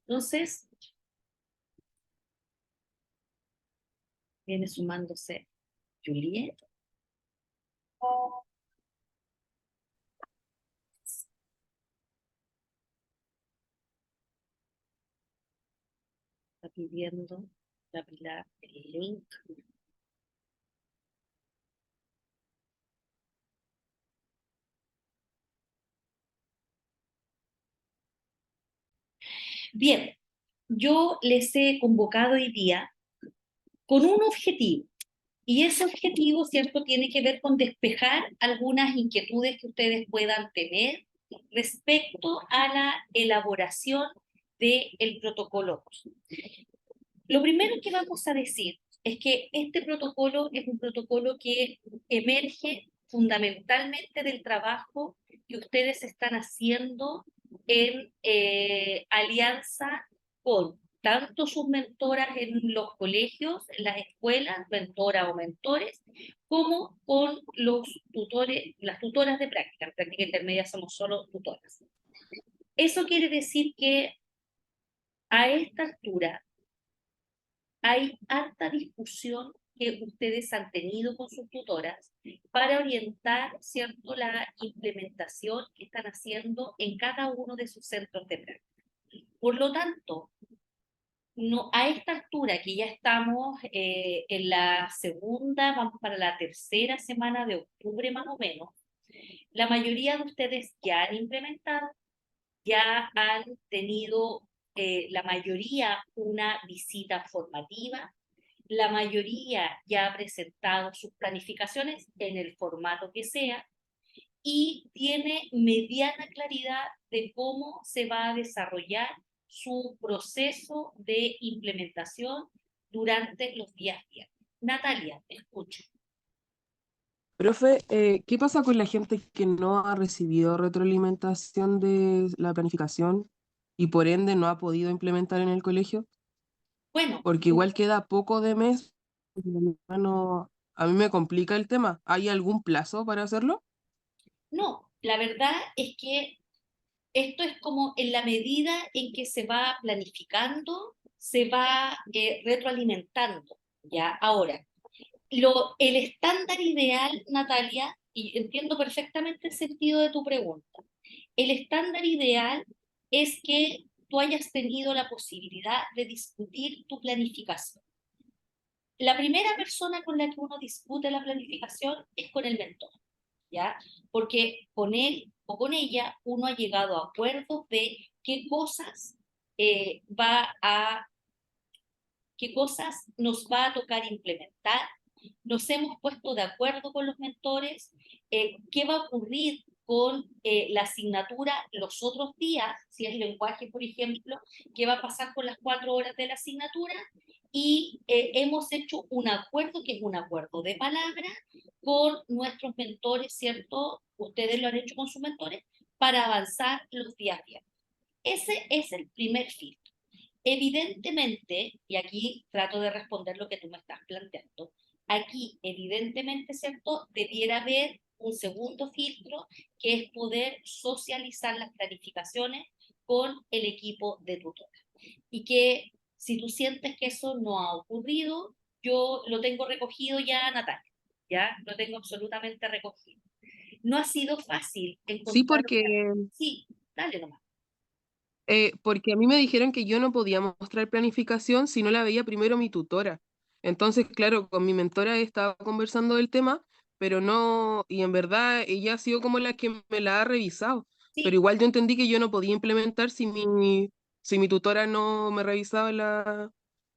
Entonces, viene sumándose Juliet. Está pidiendo la Pilar el link. Bien, yo les he convocado hoy día con un objetivo. Y ese objetivo, ¿cierto?, tiene que ver con despejar algunas inquietudes que ustedes puedan tener respecto a la elaboración del protocolo. Lo primero que vamos a decir es que este protocolo es un protocolo que emerge fundamentalmente del trabajo que ustedes están haciendo en alianza con tanto sus mentoras en los colegios, en las escuelas, mentoras o mentores, como con los tutores, las tutoras de práctica. En práctica intermedia somos solo tutoras. Eso quiere decir que a esta altura hay harta discusión que ustedes han tenido con sus tutoras para orientar, ¿cierto?, la implementación que están haciendo en cada uno de sus centros de práctica. Por lo tanto, no, a esta altura que ya estamos en la segunda, vamos para la tercera semana de octubre más o menos, la mayoría de ustedes ya han implementado, ya han tenido la mayoría una visita formativa, la mayoría ya ha presentado sus planificaciones en el formato que sea y tiene mediana claridad de cómo se va a desarrollar su proceso de implementación durante los días viernes. Natalia, te escucho. Profe, ¿qué pasa con la gente que no ha recibido retroalimentación de la planificación y por ende no ha podido implementar en el colegio? Bueno, Porque igual queda poco de mes, no, a mí me complica el tema. ¿Hay algún plazo para hacerlo? no, la verdad es que esto es como en la medida en que se va planificando, se va retroalimentando. ¿Ya? Ahora, el estándar ideal, Natalia, y entiendo perfectamente el sentido de tu pregunta, el estándar ideal es que tú hayas tenido la posibilidad de discutir tu planificación. La primera persona con la que uno discute la planificación es con el mentor, ¿ya? Porque con él o con ella uno ha llegado a acuerdos de qué cosas va a qué cosas nos va a tocar implementar. Nos hemos puesto de acuerdo con los mentores, qué va a ocurrir con la asignatura los otros días, si es lenguaje, por ejemplo, qué va a pasar con las 4 horas de la asignatura, y hemos hecho un acuerdo, que es un acuerdo de palabra, con nuestros mentores, ¿cierto? Ustedes lo han hecho con sus mentores, para avanzar los días viernes. Ese es el primer filtro. Evidentemente, y aquí trato de responder lo que tú me estás planteando, aquí evidentemente, ¿cierto?, debiera haber un segundo filtro, que es poder socializar las planificaciones con el equipo de tutora. Y que si tú sientes que eso no ha ocurrido, yo lo tengo recogido ya, Natalia, ya lo tengo absolutamente recogido. No ha sido fácil Sí, encontrar... porque, Sí, dale nomás. porque a mí me dijeron que yo no podía mostrar planificación si no la veía primero mi tutora. Entonces, claro, con mi mentora estaba conversando del tema, pero no, y en verdad ella ha sido como la que me la ha revisado. Pero Sí, igual yo entendí que yo no podía implementar si mi tutora no me revisaba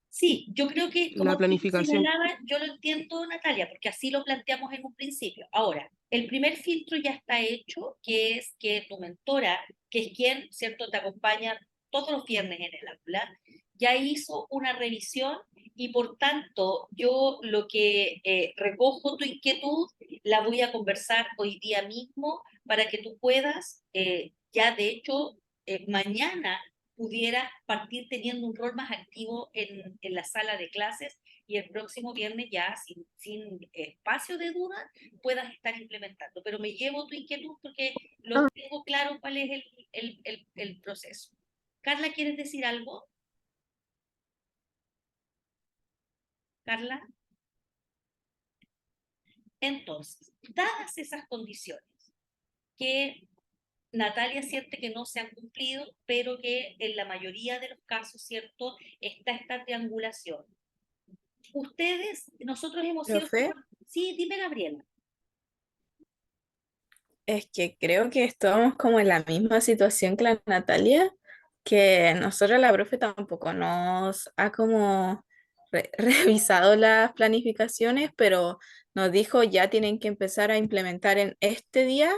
sí, yo creo que la como tú lo planificación. señalabas, yo lo entiendo, Natalia, porque así lo planteamos en un principio. Ahora, el primer filtro ya está hecho, que es que tu mentora, que es quien, ¿cierto?, te acompaña todos los viernes en el aula, ya hizo una revisión y por tanto yo lo que recojo tu inquietud la voy a conversar hoy día mismo para que tú puedas, ya de hecho, mañana pudiera partir teniendo un rol más activo en la sala de clases y el próximo viernes ya sin espacio de duda puedas estar implementando. Pero me llevo tu inquietud porque lo Ah, tengo claro cuál es el proceso. Carla, ¿quieres decir algo? Carla. Entonces, dadas esas condiciones que Natalia siente que no se han cumplido, pero que en la mayoría de los casos, ¿cierto?, está esta triangulación. Ustedes, nosotros hemos sido... Profe, Sí, dime, Gabriela. es que creo que estamos como en la misma situación que la Natalia, que nosotros la profe tampoco nos ha como revisado las planificaciones, pero nos dijo ya tienen que empezar a implementar en este día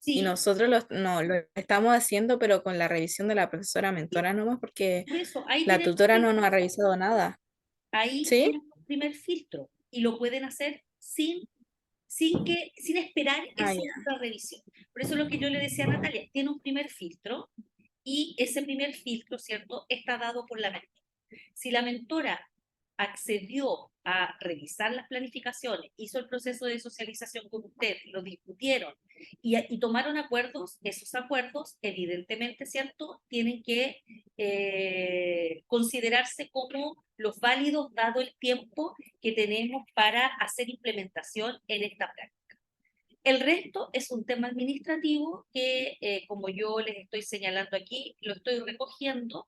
y Sí, nosotros no, lo estamos haciendo, pero con la revisión de la profesora mentora nomás, porque por eso, ahí la tenemos tutora no nos ha filtro. revisado nada. Ahí ¿Sí? tienen un primer filtro y lo pueden hacer sin esperar Ah, esa ya. otra revisión. Por eso lo que yo le decía a Natalia, tiene un primer filtro y ese primer filtro, ¿cierto?, está dado por la mentora. Si la mentora accedió a revisar las planificaciones, hizo el proceso de socialización con usted, lo discutieron y tomaron acuerdos, esos acuerdos, evidentemente, ¿cierto?, tienen que considerarse como los válidos dado el tiempo que tenemos para hacer implementación en esta práctica. El resto es un tema administrativo que, como yo les estoy señalando aquí, lo estoy recogiendo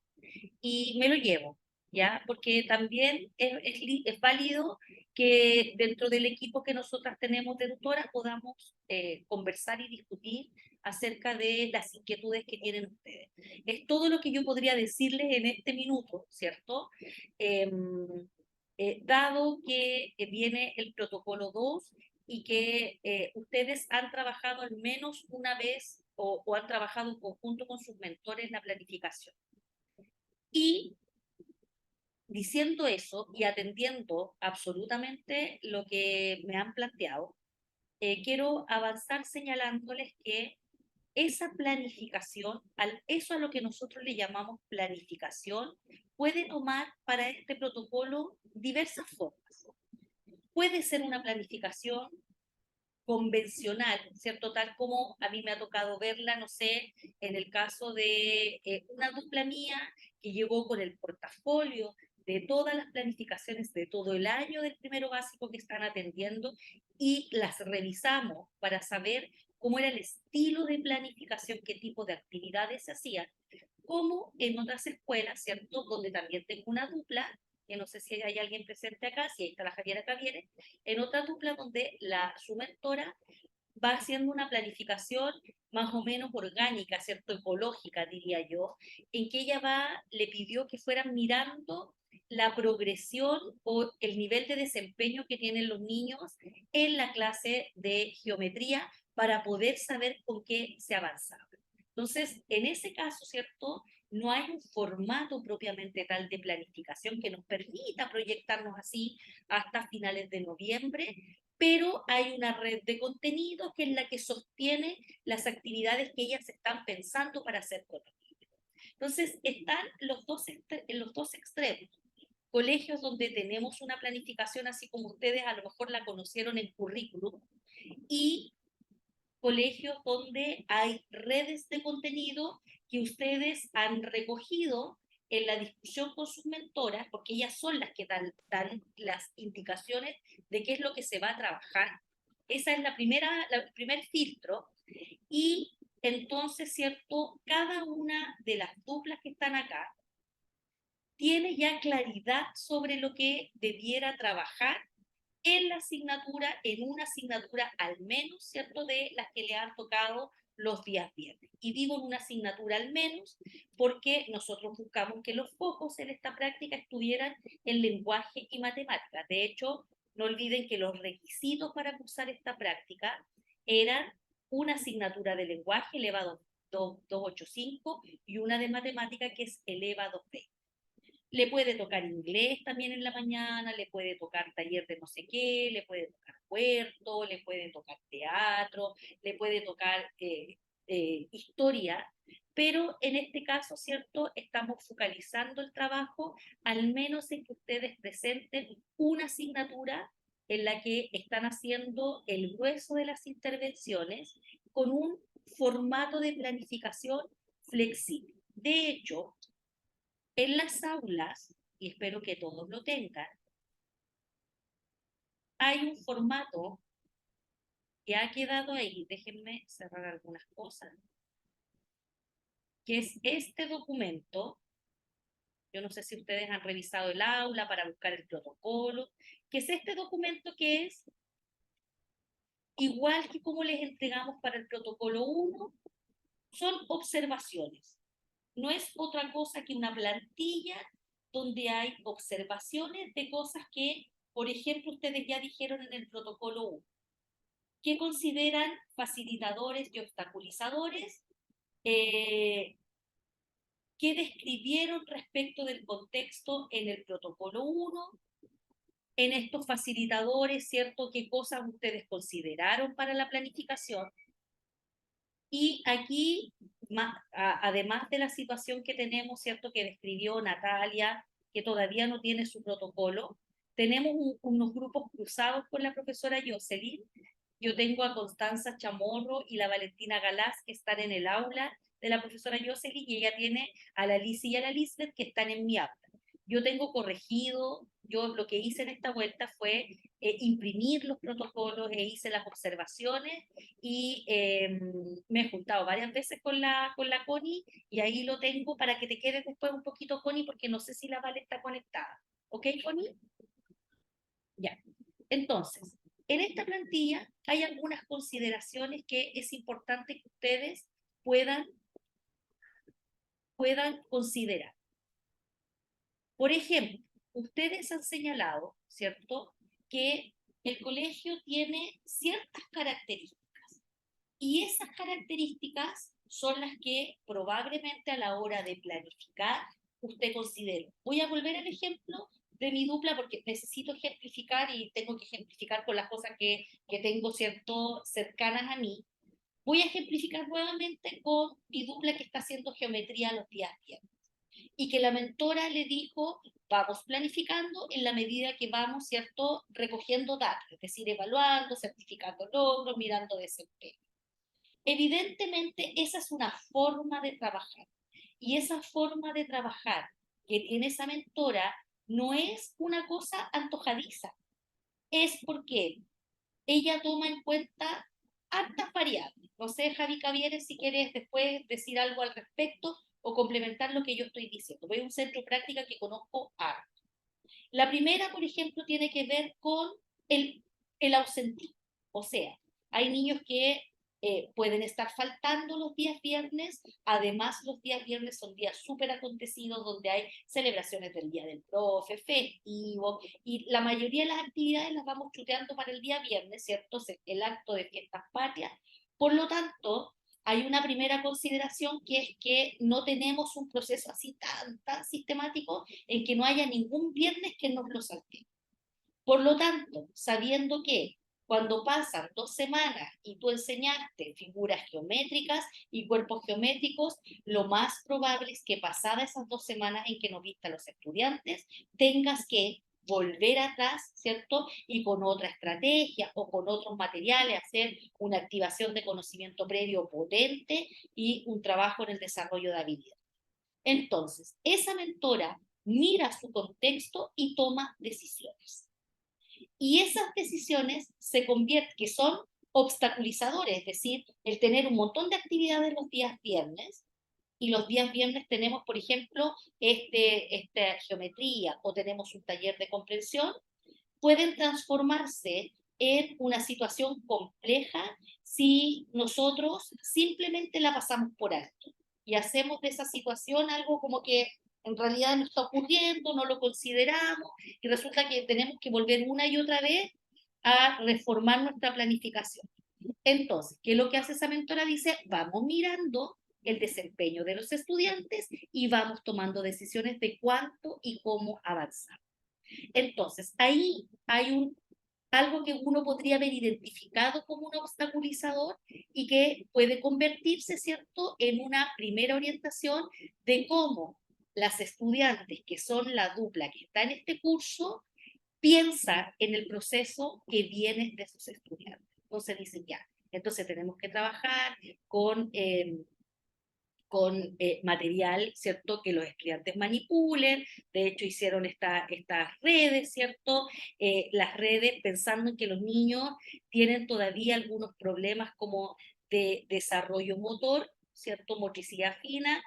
y me lo llevo, ¿ya? Porque también es válido que dentro del equipo que nosotras tenemos de tutoras podamos conversar y discutir acerca de las inquietudes que tienen ustedes. Es todo lo que yo podría decirles en este minuto, ¿cierto? Eh, Dado que viene el protocolo 2 y que ustedes han trabajado al menos una vez o han trabajado en conjunto con sus mentores la planificación. Y diciendo eso y atendiendo absolutamente lo que me han planteado, quiero avanzar señalándoles que esa planificación, eso a lo que nosotros le llamamos planificación, puede tomar para este protocolo diversas formas. Puede ser una planificación convencional, ¿cierto? Tal como a mí me ha tocado verla, no sé, en el caso de una dupla mía que llegó con el portafolio de todas las planificaciones de todo el año del primero básico que están atendiendo y las revisamos para saber cómo era el estilo de planificación, qué tipo de actividades se hacían, como en otras escuelas, ¿cierto? Donde también tengo una dupla, que no sé si hay alguien presente acá, si ahí está la Javiera Javier, en otra dupla donde su mentora va haciendo una planificación más o menos orgánica, ¿cierto? Ecológica, diría yo, en que ella le pidió que fueran mirando la progresión o el nivel de desempeño que tienen los niños en la clase de geometría para poder saber con qué se avanzaba. Entonces, en ese caso, ¿cierto? No hay un formato propiamente tal de planificación que nos permita proyectarnos así hasta finales de noviembre, pero hay una red de contenidos que es la que sostiene las actividades que ellas están pensando para hacer con los niños. Entonces, están en los dos extremos. Colegios donde tenemos una planificación así como ustedes a lo mejor la conocieron en currículum y colegios donde hay redes de contenido que ustedes han recogido en la discusión con sus mentoras, porque ellas son las que dan las indicaciones de qué es lo que se va a trabajar. Esa es el primer filtro. Y entonces, ¿cierto? Cada una de las duplas que están acá tiene ya claridad sobre lo que debiera trabajar en la asignatura, en una asignatura al menos, ¿cierto?, de las que le han tocado los días viernes. Y digo en una asignatura al menos porque nosotros buscamos que los focos en esta práctica estuvieran en lenguaje y matemáticas. De hecho, no olviden que los requisitos para cursar esta práctica eran una asignatura de lenguaje elevado 285 y una de matemática que es eleva 220. Le puede tocar inglés también en la mañana, le puede tocar taller de no sé qué, le puede tocar huerto, le puede tocar teatro, le puede tocar historia, pero en este caso, ¿cierto? Estamos focalizando el trabajo al menos en que ustedes presenten una asignatura en la que están haciendo el grueso de las intervenciones con un formato de planificación flexible. De hecho, En las aulas, y espero que todos lo tengan, hay un formato que ha quedado ahí, déjenme cerrar algunas cosas, que es este documento. Yo no sé si ustedes han revisado el aula para buscar el protocolo, que es este documento que es igual que como les entregamos para el protocolo 1, son observaciones. No es otra cosa que una plantilla donde hay observaciones de cosas que, por ejemplo, ustedes ya dijeron en el protocolo 1, que consideran facilitadores y obstaculizadores, que describieron respecto del contexto en el protocolo 1, en estos facilitadores, ¿cierto? ¿Qué cosas ustedes consideraron para la planificación? Y aquí, además de la situación que tenemos, ¿cierto? Que describió Natalia, que todavía no tiene su protocolo, tenemos unos grupos cruzados con la profesora Jocelyn. Yo tengo a Constanza Chamorro y la Valentina Galás que están en el aula de la profesora Jocelyn, y ella tiene a la Lizy y a la Lisbeth que están en mi aula. Yo tengo corregido, yo lo que hice en esta vuelta fue imprimir los protocolos e hice las observaciones, y me he juntado varias veces con la Connie, y ahí lo tengo para que te quedes después un poquito, Connie, porque no sé si la Vale está conectada. ¿Ok, Connie? Ya. Entonces, en esta plantilla hay algunas consideraciones que es importante que ustedes puedan, puedan considerar. Por ejemplo, ustedes han señalado, ¿cierto?, que el colegio tiene ciertas características, y esas características son las que probablemente a la hora de planificar usted considere. Voy a volver al ejemplo de mi dupla porque necesito ejemplificar y tengo que ejemplificar con las cosas que tengo, ¿cierto?, cercanas a mí. Voy a ejemplificar nuevamente con mi dupla que está haciendo geometría los días viernes, y que la mentora le dijo, vamos planificando en la medida que vamos, ¿cierto?, recogiendo datos, es decir, evaluando, certificando logros, mirando desempeño. Evidentemente, esa es una forma de trabajar, y esa forma de trabajar que tiene esa mentora no es una cosa antojadiza, es porque ella toma en cuenta hartas variables. No sé, Javi Cavieres, si quieres después decir algo al respecto o complementar lo que yo estoy diciendo. Voy a un centro de práctica que conozco harto. La primera, por ejemplo, tiene que ver con el ausentismo. O sea, hay niños que pueden estar faltando los días viernes. Además, los días viernes son días súper acontecidos donde hay celebraciones del Día del Profe, festivos, y la mayoría de las actividades las vamos chuteando para el día viernes, ¿cierto? El acto de fiestas patrias. Por lo tanto, hay una primera consideración que es que no tenemos un proceso así tan sistemático en que no haya ningún viernes que nos lo saltemos. Por lo tanto, sabiendo que cuando pasan 2 semanas y tú enseñaste figuras geométricas y cuerpos geométricos, lo más probable es que pasadas esas 2 semanas en que no viste a los estudiantes, tengas que volver atrás, ¿cierto? Y con otra estrategia o con otros materiales hacer una activación de conocimiento previo potente y un trabajo en el desarrollo de habilidades. Entonces, esa mentora mira su contexto y toma decisiones. Y esas decisiones se convierten, que son obstaculizadores, es decir, el tener un montón de actividades los días viernes, y los días viernes tenemos, por ejemplo, esta geometría o tenemos un taller de comprensión, pueden transformarse en una situación compleja si nosotros simplemente la pasamos por alto y hacemos de esa situación algo como que en realidad no está ocurriendo, no lo consideramos, y resulta que tenemos que volver una y otra vez a reformar nuestra planificación. Entonces, ¿qué es lo que hace esa mentora? Dice, vamos mirando el desempeño de los estudiantes y vamos tomando decisiones de cuánto y cómo avanzar. Entonces, ahí hay algo que uno podría haber identificado como un obstaculizador y que puede convertirse, ¿cierto?, en una primera orientación de cómo las estudiantes, que son la dupla que está en este curso, piensan en el proceso que viene de sus estudiantes. Entonces dicen, ya, entonces tenemos que trabajar con con material, ¿cierto?, que los estudiantes manipulen. De hecho, hicieron estas redes, ¿cierto? Las redes pensando en que los niños tienen todavía algunos problemas como de desarrollo motor, ¿cierto?, motricidad fina.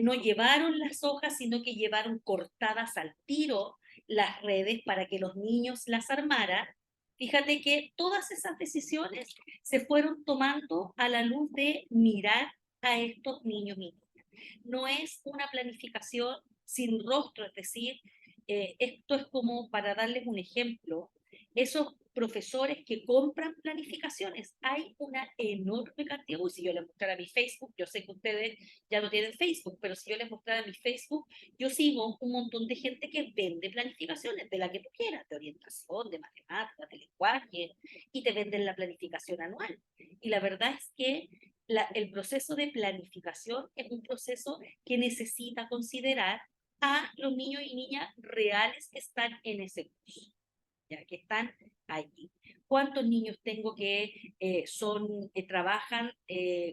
No llevaron las hojas, sino que llevaron cortadas al tiro las redes para que los niños las armaran. Fíjate que todas esas decisiones se fueron tomando a la luz de mirar a estos niños y niñas. No es una planificación sin rostro, es decir, esto es como para darles un ejemplo, esos profesores que compran planificaciones, hay una enorme cantidad. Uy, si yo les mostrara mi Facebook, yo sé que ustedes ya no tienen Facebook, pero si yo les mostrara mi Facebook, yo sigo un montón de gente que vende planificaciones, de la que tú quieras, de orientación, de matemáticas, de lenguaje, y te venden la planificación anual. Y la verdad es que el proceso de planificación es un proceso que necesita considerar a los niños y niñas reales que están en ese curso, ya que están allí. ¿Cuántos niños tengo que trabajan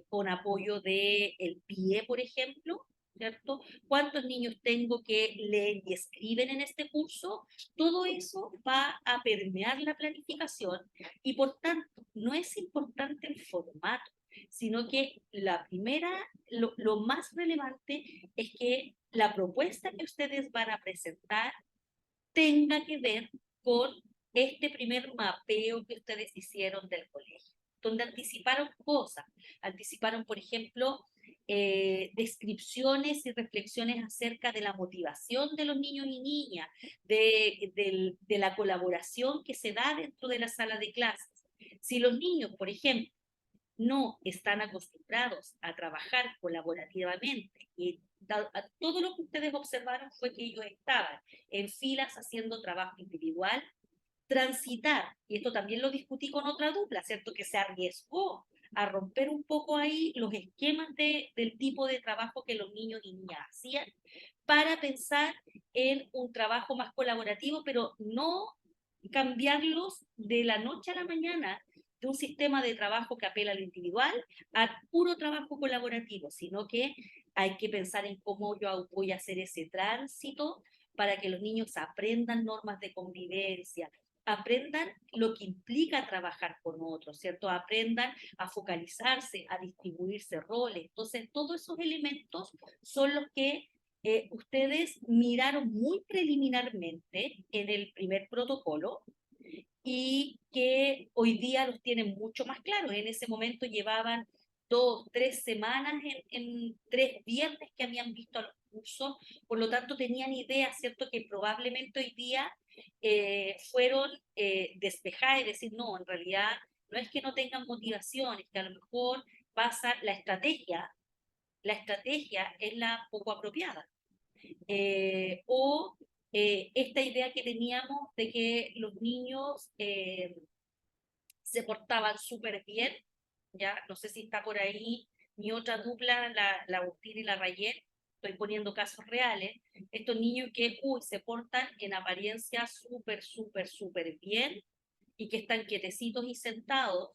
con apoyo del PIE, por ejemplo? ¿Cierto? ¿Cuántos niños tengo que leen y escriben en este curso? Todo eso va a permear la planificación y por tanto no es importante el formato, sino que lo más relevante es que la propuesta que ustedes van a presentar tenga que ver con este primer mapeo que ustedes hicieron del colegio, donde anticiparon cosas, anticiparon, por ejemplo, descripciones y reflexiones acerca de la motivación de los niños y niñas, de la colaboración que se da dentro de la sala de clases. Si los niños, por ejemplo, no están acostumbrados a trabajar colaborativamente y todo lo que ustedes observaron fue que ellos estaban en filas haciendo trabajo individual, transitar, y esto también lo discutí con otra dupla, ¿cierto? Que se arriesgó a romper un poco ahí los esquemas del tipo de trabajo que los niños y niñas hacían para pensar en un trabajo más colaborativo, pero no cambiarlos de la noche a la mañana de un sistema de trabajo que apela al individual a puro trabajo colaborativo, sino que hay que pensar en cómo yo voy a hacer ese tránsito para que los niños aprendan normas de convivencia, aprendan lo que implica trabajar con otros, ¿cierto? Aprendan a focalizarse, a distribuirse roles. Entonces, todos esos elementos son los que ustedes miraron muy preliminarmente en el primer protocolo y que hoy día los tienen mucho más claros. En ese momento llevaban 2, 3 semanas en 3 viernes que habían visto los cursos, por lo tanto tenían idea, ¿cierto?, que probablemente hoy día fueron despejadas y decir, no, en realidad no es que no tengan motivación, es que a lo mejor pasa la estrategia es la poco apropiada. Esta idea que teníamos de que los niños se portaban súper bien, ya no sé si está por ahí mi otra dupla, la Agustina y la Rayel, estoy poniendo casos reales, estos niños que se portan en apariencia súper, súper, súper bien y que están quietecitos y sentados,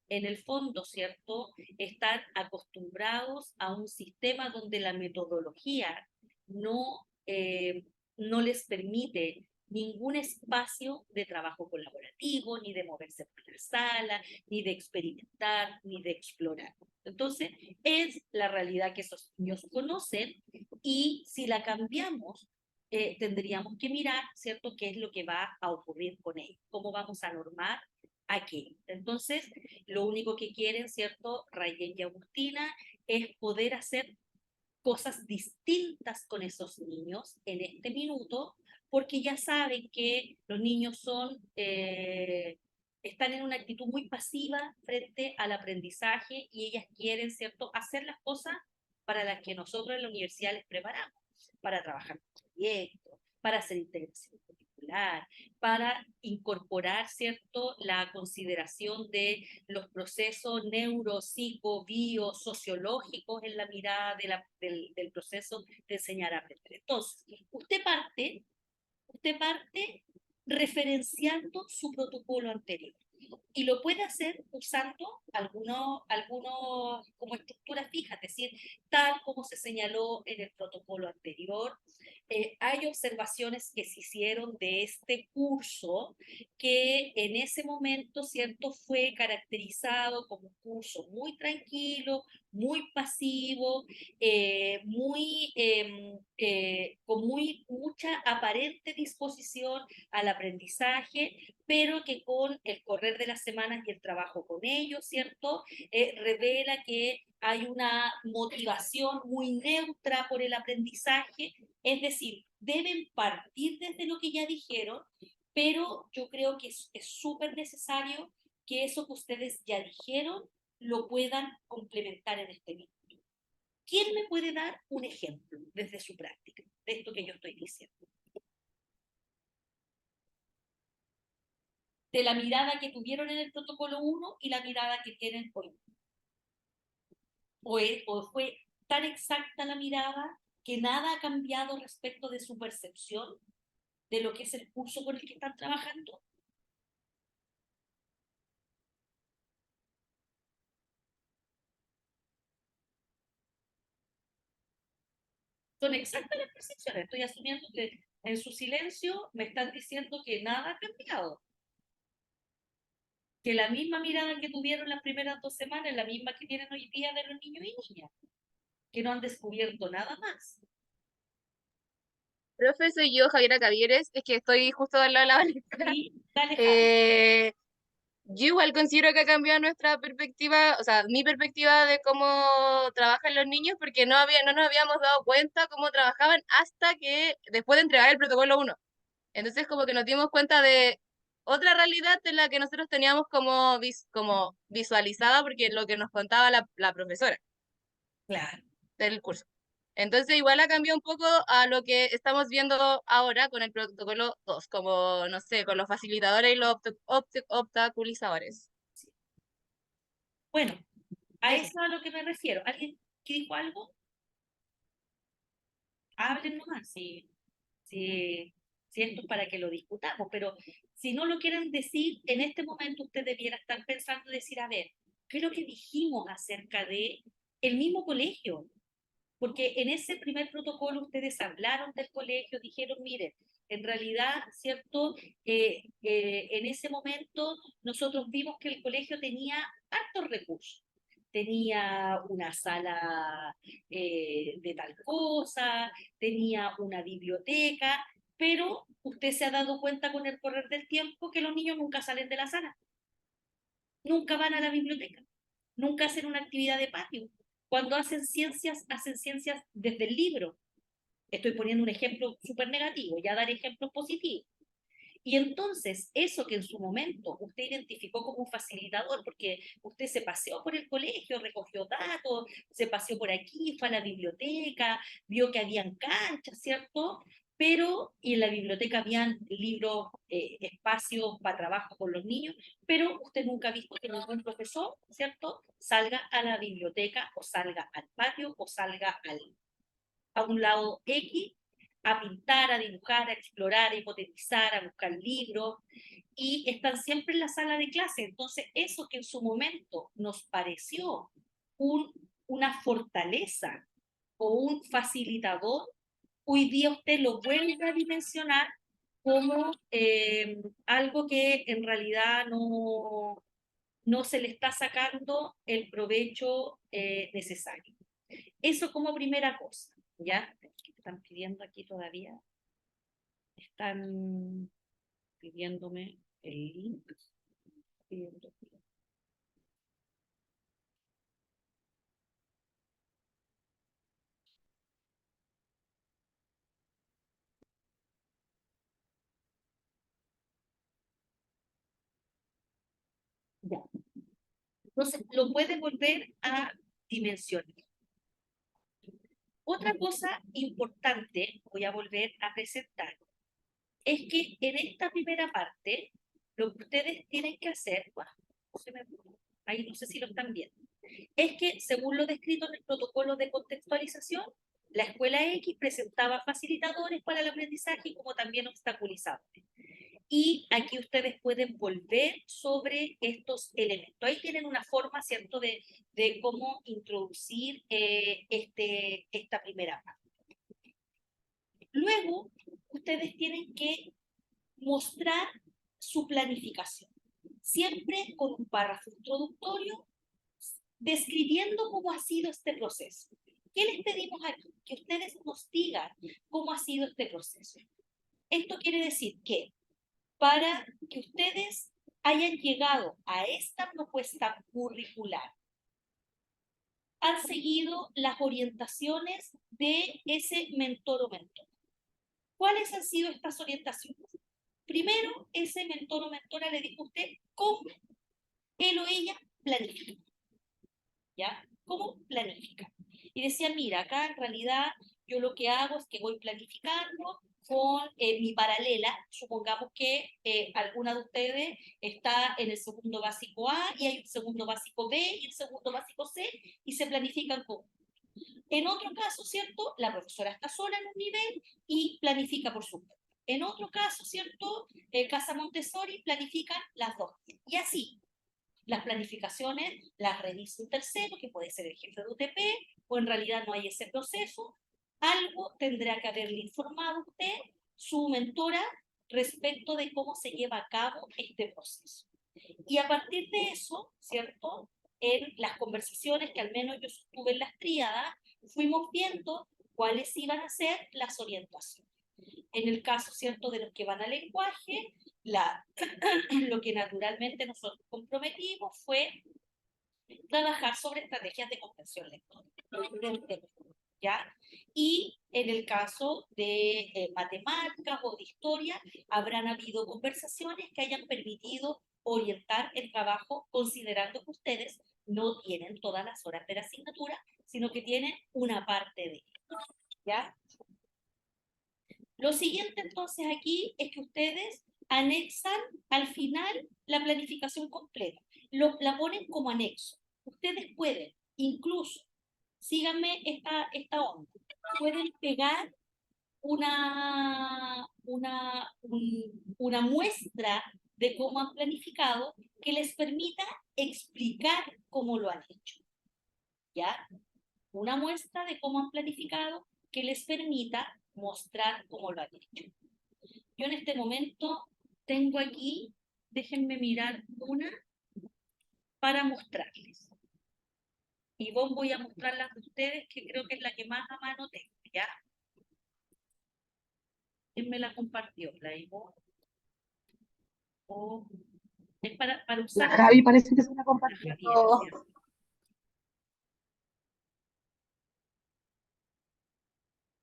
en el fondo, ¿cierto?, están acostumbrados a un sistema donde la metodología no, no les permite ningún espacio de trabajo colaborativo, ni de moverse por la sala, ni de experimentar, ni de explorar. Entonces, es la realidad que esos niños conocen y si la cambiamos, tendríamos que mirar, ¿cierto?, qué es lo que va a ocurrir con ellos, cómo vamos a normar aquello. Entonces, lo único que quieren, ¿cierto?, Rayén y Agustina, es poder hacer cosas distintas con esos niños en este minuto, porque ya saben que los niños están en una actitud muy pasiva frente al aprendizaje y ellas quieren, ¿cierto?, hacer las cosas para las que nosotros en la universidad les preparamos, para trabajar con proyectos, para hacer integración curricular, para incorporar, ¿cierto?, la consideración de los procesos neuro, psico, bio, sociológicos en la mirada del proceso de enseñar a aprender. Entonces, usted parte referenciando su protocolo anterior. y lo puede hacer usando algunos como estructura fija, es decir, tal como se señaló en el protocolo anterior. Hay observaciones que se hicieron de este curso que en ese momento, ¿cierto?, fue caracterizado como un curso muy tranquilo, muy pasivo, con mucha aparente disposición al aprendizaje, pero que con el correr de las semanas y el trabajo con ellos, ¿cierto? Revela que hay una motivación muy neutra por el aprendizaje, es decir, deben partir desde lo que ya dijeron, pero yo creo que es súper necesario que eso que ustedes ya dijeron lo puedan complementar en este minuto. ¿Quién me puede dar un ejemplo desde su práctica de esto que yo estoy diciendo? De la mirada que tuvieron en el protocolo 1 y la mirada que tienen hoy. O fue tan exacta la mirada que nada ha cambiado respecto de su percepción de lo que es el curso con el que están trabajando. Son exactas las percepciones. Estoy asumiendo que en su silencio me están diciendo que nada ha cambiado. Que la misma mirada que tuvieron las primeras 2 semanas es la misma que tienen hoy día de los niños y niñas, que no han descubierto nada más. Profe, soy yo, Javiera Cavieres, es que estoy justo al lado de la Valentina. Sí, dale, Eh, yo igual considero que ha cambiado nuestra perspectiva, o sea, mi perspectiva de cómo trabajan los niños, porque no nos habíamos dado cuenta cómo trabajaban hasta que después de entregar el protocolo 1. Entonces como que nos dimos cuenta de otra realidad de la que nosotros teníamos como visualizada, porque lo que nos contaba la profesora claro. del curso. Entonces igual ha cambiado un poco a lo que estamos viendo ahora con el protocolo 2, como, no sé, con los facilitadores y los obstaculizadores. Bueno, a Eso. eso a lo que me refiero. ¿Alguien que dijo algo? Hablen nomás, si esto es para que lo discutamos, pero si no lo quieren decir, en este momento usted debiera estar pensando y decir, a ver, ¿qué es lo que dijimos acerca de el mismo colegio? Porque en ese primer protocolo ustedes hablaron del colegio, dijeron, miren, en realidad, ¿cierto? En ese momento nosotros vimos que el colegio tenía hartos recursos. Tenía una sala de tal cosa, tenía una biblioteca, pero usted se ha dado cuenta con el correr del tiempo que los niños nunca salen de la sala, nunca van a la biblioteca, nunca hacen una actividad de patio. Cuando hacen ciencias desde el libro. Estoy poniendo un ejemplo súper negativo, ya daré ejemplos positivos. Y entonces, eso que en su momento usted identificó como un facilitador, porque usted se paseó por el colegio, recogió datos, se paseó por aquí, fue a la biblioteca, vio que habían canchas, ¿cierto? Pero, y en la biblioteca habían libros, espacios para trabajo con los niños, pero usted nunca ha visto que ningún profesor, ¿cierto?, salga a la biblioteca o salga al patio o salga a un lado X a pintar, a dibujar, a explorar, a hipotetizar, a buscar libros, y están siempre en la sala de clase. Entonces, eso que en su momento nos pareció una fortaleza o un facilitador, hoy día usted lo vuelve a dimensionar como algo que en realidad no se le está sacando el provecho necesario. Eso como primera cosa, ¿ya? Están pidiendo aquí todavía, están pidiéndome el link. Pidiendo. Ya. Entonces, lo puede volver a dimensionar. Otra cosa importante, voy a volver a presentar, es que en esta primera parte, lo que ustedes tienen que hacer, bueno, ahí no sé si lo están viendo, es que según lo descrito en el protocolo de contextualización, la escuela X presentaba facilitadores para el aprendizaje como también obstaculizadores. y aquí ustedes pueden volver sobre estos elementos. Ahí tienen una forma, ¿cierto?, de cómo introducir esta primera parte. Luego, ustedes tienen que mostrar su planificación, siempre con un párrafo introductorio describiendo cómo ha sido este proceso. ¿Qué les pedimos aquí? Que ustedes nos digan cómo ha sido este proceso. Esto quiere decir que para que ustedes hayan llegado a esta propuesta curricular, han seguido las orientaciones de ese mentor o mentora. ¿Cuáles han sido estas orientaciones? Primero, ese mentor o mentora le dijo a usted cómo él o ella planifica. ¿Ya? ¿Cómo planifica? Y decía, mira, acá en realidad yo lo que hago es que voy planificando con mi paralela. Supongamos que alguna de ustedes está en el segundo básico A y hay un segundo básico B y el segundo básico C y se planifican con. En otro caso, ¿cierto? La profesora está sola en un nivel y planifica por su cuenta. En otro caso, ¿cierto? Casa Montessori planifican las dos. Y así, las planificaciones las revisa un tercero, que puede ser el jefe de UTP, o en realidad no hay ese proceso. Algo tendrá que haberle informado a usted, su mentora, respecto de cómo se lleva a cabo este proceso. Y a partir de eso, ¿cierto? En las conversaciones que al menos yo sostuve en las tríadas, fuimos viendo cuáles iban a ser las orientaciones. En el caso, ¿cierto?, de los que van al lenguaje, lo que naturalmente nosotros comprometimos fue trabajar sobre estrategias de comprensión lectora. ¿Ya? Y en el caso de matemáticas o de historia, habrán habido conversaciones que hayan permitido orientar el trabajo, considerando que ustedes no tienen todas las horas de la asignatura, sino que tienen una parte de ello. ¿Ya? Lo siguiente entonces aquí es que ustedes anexan al final la planificación completa. La ponen como anexo. Ustedes pueden, incluso, síganme esta onda, pueden pegar una muestra de cómo han planificado que les permita explicar cómo lo han hecho. ¿Ya? Una muestra de cómo han planificado que les permita mostrar cómo lo han hecho. Yo en este momento tengo aquí, déjenme mirar una para mostrarles. Y voy a mostrarlas a ustedes, que creo que es la que más a mano tengo, ¿ya? ¿Quién me la compartió? ¿La Ivonne? ¿O es para usar? La Javi parece que se la La compartió. Javiera, ¿cierto?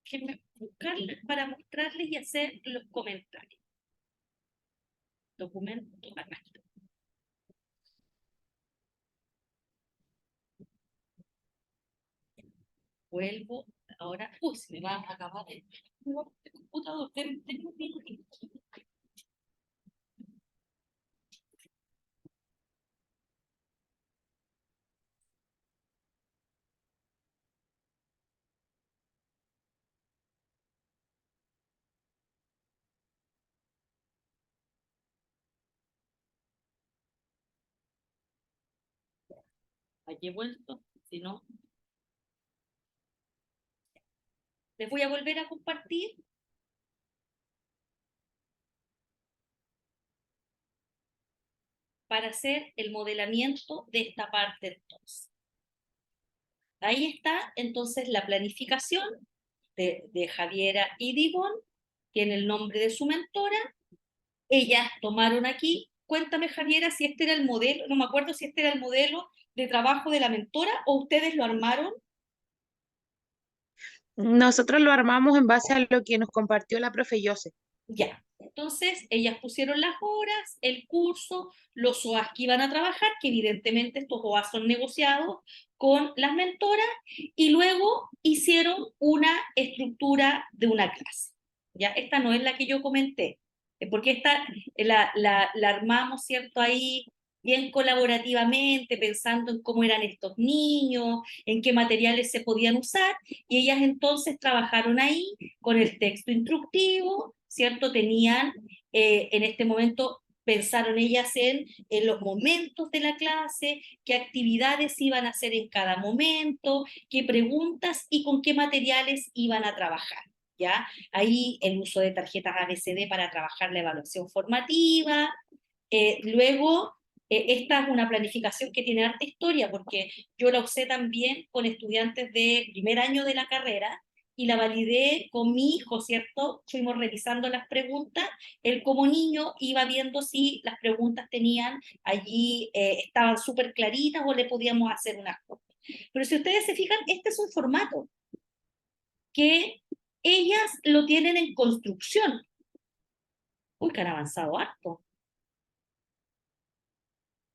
Déjenme buscarla para mostrarles y hacer los comentarios. Documento, acá está. Vuelvo ahora. Uy, se me va a acabar el computador. Tengo un minutito. Aquí he vuelto, si no. Les voy a volver a compartir. Para hacer el modelamiento de esta parte entonces. Ahí está entonces la planificación de Javiera y Divon, tiene el nombre de su mentora. Ellas tomaron aquí, cuéntame Javiera si este era el modelo, no me acuerdo si este era el modelo de trabajo de la mentora o ustedes lo armaron. Nosotros lo armamos en base a lo que nos compartió la profe Yose. Ya, entonces ellas pusieron las horas, el curso, los OAS que iban a trabajar, que evidentemente estos OAS son negociados con las mentoras, y luego hicieron una estructura de una clase. Ya, esta no es la que yo comenté, porque esta la armamos, ¿cierto? Ahí bien colaborativamente, pensando en cómo eran estos niños, en qué materiales se podían usar, y ellas entonces trabajaron ahí con el texto instructivo, ¿cierto? Tenían en este momento, pensaron ellas en los momentos de la clase, qué actividades iban a hacer en cada momento, qué preguntas y con qué materiales iban a trabajar, ¿ya? Ahí el uso de tarjetas ABCD para trabajar la evaluación formativa. Luego, esta es una planificación que tiene harta historia, porque yo la usé también con estudiantes de primer año de la carrera, y la validé con mi hijo, ¿cierto? Fuimos revisando las preguntas, él como niño iba viendo si las preguntas tenían allí, estaban súper claritas o le podíamos hacer unas cosas. Pero si ustedes se fijan, este es un formato que ellas lo tienen en construcción. Uy, que han avanzado harto.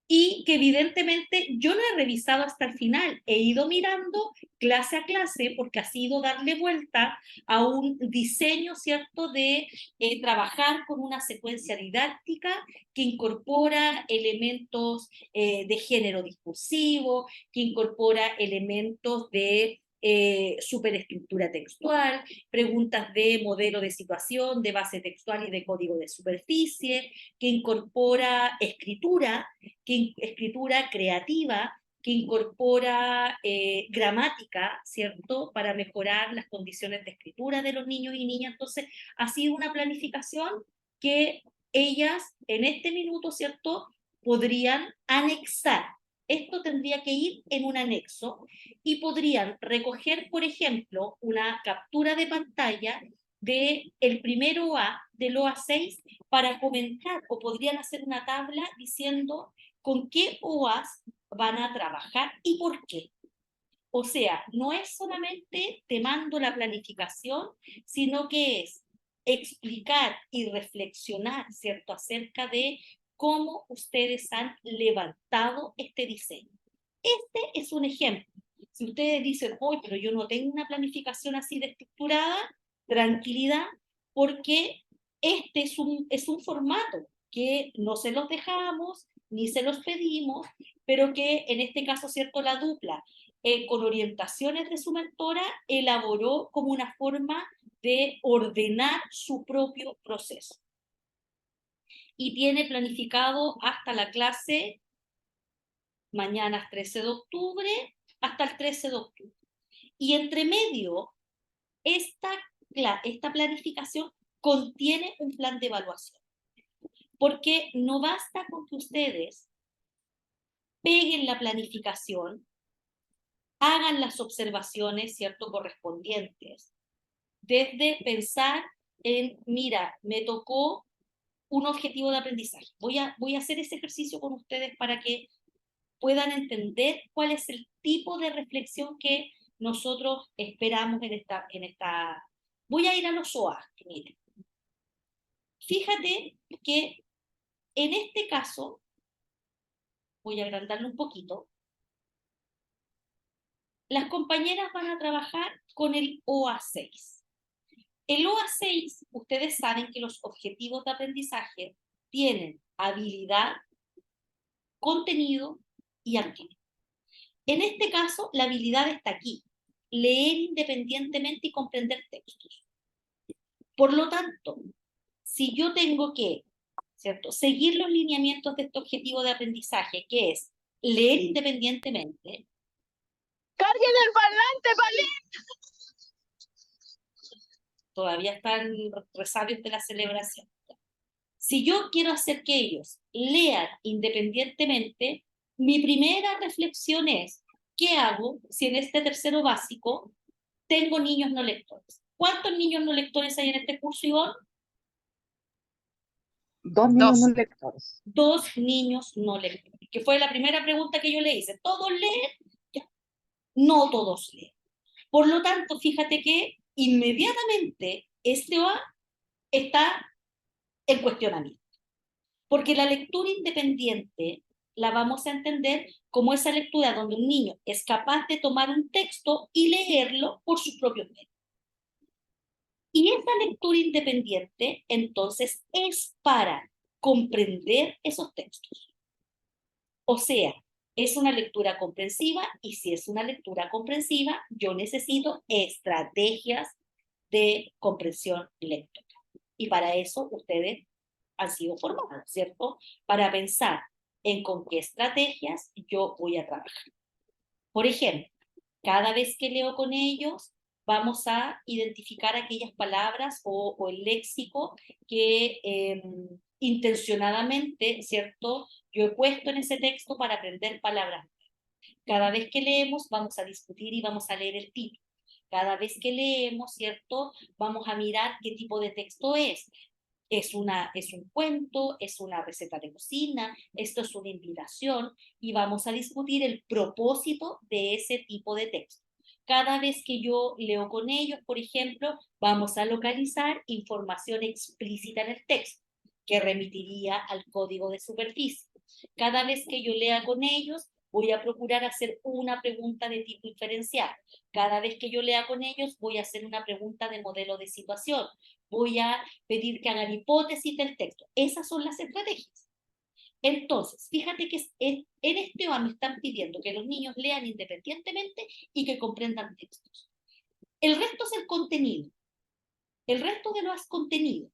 Y que evidentemente yo no he revisado hasta el final, he ido mirando clase a clase porque ha sido darle vuelta a un diseño, ¿cierto?, de trabajar con una secuencia didáctica que incorpora elementos de género discursivo, que incorpora elementos de superestructura textual, preguntas de modelo de situación, de base textual y de código de superficie, que incorpora escritura creativa, que incorpora gramática, ¿cierto?, para mejorar las condiciones de escritura de los niños y niñas. Entonces, ha sido una planificación que ellas en este minuto, ¿cierto?, podrían anexar. Esto tendría que ir en un anexo y podrían recoger, por ejemplo, una captura de pantalla del primer OA, del OA 6, para comentar, o podrían hacer una tabla diciendo con qué OAS van a trabajar y por qué. O sea, no es solamente te mando la planificación, sino que es explicar y reflexionar, ¿cierto?, acerca de cómo ustedes han levantado este diseño. Este es un ejemplo. Si ustedes dicen, hoy, pero yo no tengo una planificación así de estructurada, tranquilidad, porque este es un formato que no se los dejamos, ni se los pedimos, pero que en este caso, ¿cierto?, la dupla, con orientaciones de su mentora, elaboró como una forma de ordenar su propio proceso. Y tiene planificado hasta la clase, mañana es 13 de octubre, hasta el 13 de octubre. Y entre medio, esta planificación contiene un plan de evaluación. Porque no basta con que ustedes peguen la planificación, hagan las observaciones, ¿cierto?, correspondientes, desde pensar en, mira, me tocó un objetivo de aprendizaje. Voy a hacer ese ejercicio con ustedes para que puedan entender cuál es el tipo de reflexión que nosotros esperamos en esta. Voy a ir a los OA, miren. Fíjate que en este caso, voy a agrandarlo un poquito, las compañeras van a trabajar con el OA6. El OA6, ustedes saben que los objetivos de aprendizaje tienen habilidad, contenido y actividad. En este caso, la habilidad está aquí, leer independientemente y comprender textos. Por lo tanto, si yo tengo que, ¿cierto?, seguir los lineamientos de este objetivo de aprendizaje, que es leer independientemente. ¡Carguen el parlante, Palín! Todavía están resabios de la celebración. Si yo quiero hacer que ellos lean independientemente, mi primera reflexión es, ¿qué hago si en este tercero básico tengo niños no lectores? ¿Cuántos niños no lectores hay en este curso, Ivonne? 2 niños no Dos. lectores. 2 niños no lectores, que fue la primera pregunta que yo le hice. ¿Todos leen? Ya. No todos leen. Por lo tanto, fíjate que inmediatamente este OA está en cuestionamiento. Porque la lectura independiente la vamos a entender como esa lectura donde un niño es capaz de tomar un texto y leerlo por sus propios medios. Y esa lectura independiente, entonces, es para comprender esos textos. O sea, es una lectura comprensiva, y si es una lectura comprensiva, yo necesito estrategias de comprensión lectora. Y para eso ustedes han sido formados, ¿cierto? Para pensar en con qué estrategias yo voy a trabajar. Por ejemplo, cada vez que leo con ellos, vamos a identificar aquellas palabras o el léxico que intencionadamente, ¿cierto? Yo he puesto en ese texto para aprender palabras. Cada vez que leemos, vamos a discutir y vamos a leer el título. Cada vez que leemos, ¿cierto? Vamos a mirar qué tipo de texto es. Es un cuento, es una receta de cocina, esto es una invitación, y vamos a discutir el propósito de ese tipo de texto. Cada vez que yo leo con ellos, por ejemplo, vamos a localizar información explícita en el texto, que remitiría al código de superficie. Cada vez que yo lea con ellos, voy a procurar hacer una pregunta de tipo inferencial. Cada vez que yo lea con ellos, voy a hacer una pregunta de modelo de situación. Voy a pedir que hagan hipótesis del texto. Esas son las estrategias. Entonces, fíjate que en este OA me están pidiendo que los niños lean independientemente y que comprendan textos. El resto es el contenido. El resto de lo es contenido.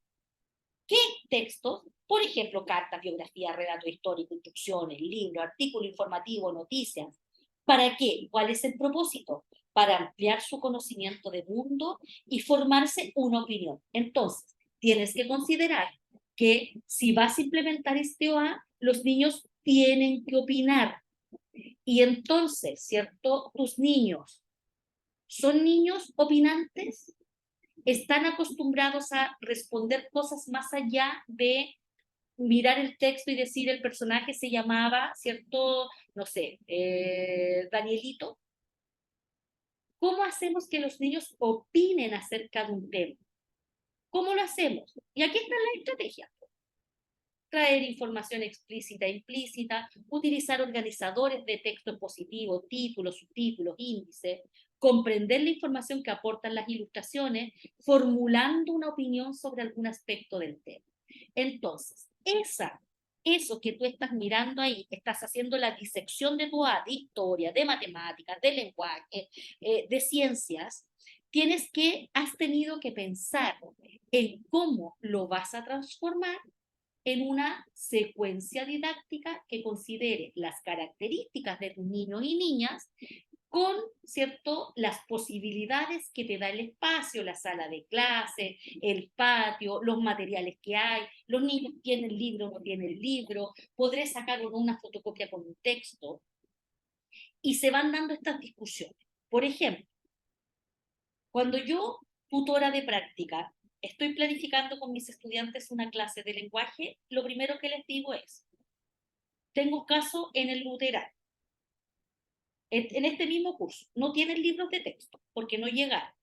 ¿Qué textos? Por ejemplo, cartas, biografía, relato histórico, instrucciones, libros, artículo informativo, noticias. ¿Para qué? ¿Cuál es el propósito? Para ampliar su conocimiento de mundo y formarse una opinión. Entonces, tienes que considerar que si vas a implementar este OA, los niños tienen que opinar. Y entonces, ¿cierto? Tus niños, ¿son niños opinantes? ¿Están acostumbrados a responder cosas más allá de mirar el texto y decir el personaje se llamaba, ¿cierto? No sé, Danielito? ¿Cómo hacemos que los niños opinen acerca de un tema? ¿Cómo lo hacemos? Y aquí está la estrategia. Traer información explícita e implícita, utilizar organizadores de texto positivo, títulos, subtítulos, índices, comprender la información que aportan las ilustraciones, formulando una opinión sobre algún aspecto del tema. Entonces, eso que tú estás mirando ahí, estás haciendo la disección de tu A, de historia, de matemáticas, de lenguaje, de ciencias, has tenido que pensar en cómo lo vas a transformar en una secuencia didáctica que considere las características de tus niños y niñas con, ¿cierto?, las posibilidades que te da el espacio, la sala de clase, el patio, los materiales que hay, los niños tienen libro, no tienen libro, podré sacar una fotocopia con un texto, y se van dando estas discusiones. Por ejemplo, cuando yo, tutora de práctica, estoy planificando con mis estudiantes una clase de lenguaje, lo primero que les digo es, tengo caso en el luteral, en este mismo curso, no tienen libros de texto, porque no llegaron.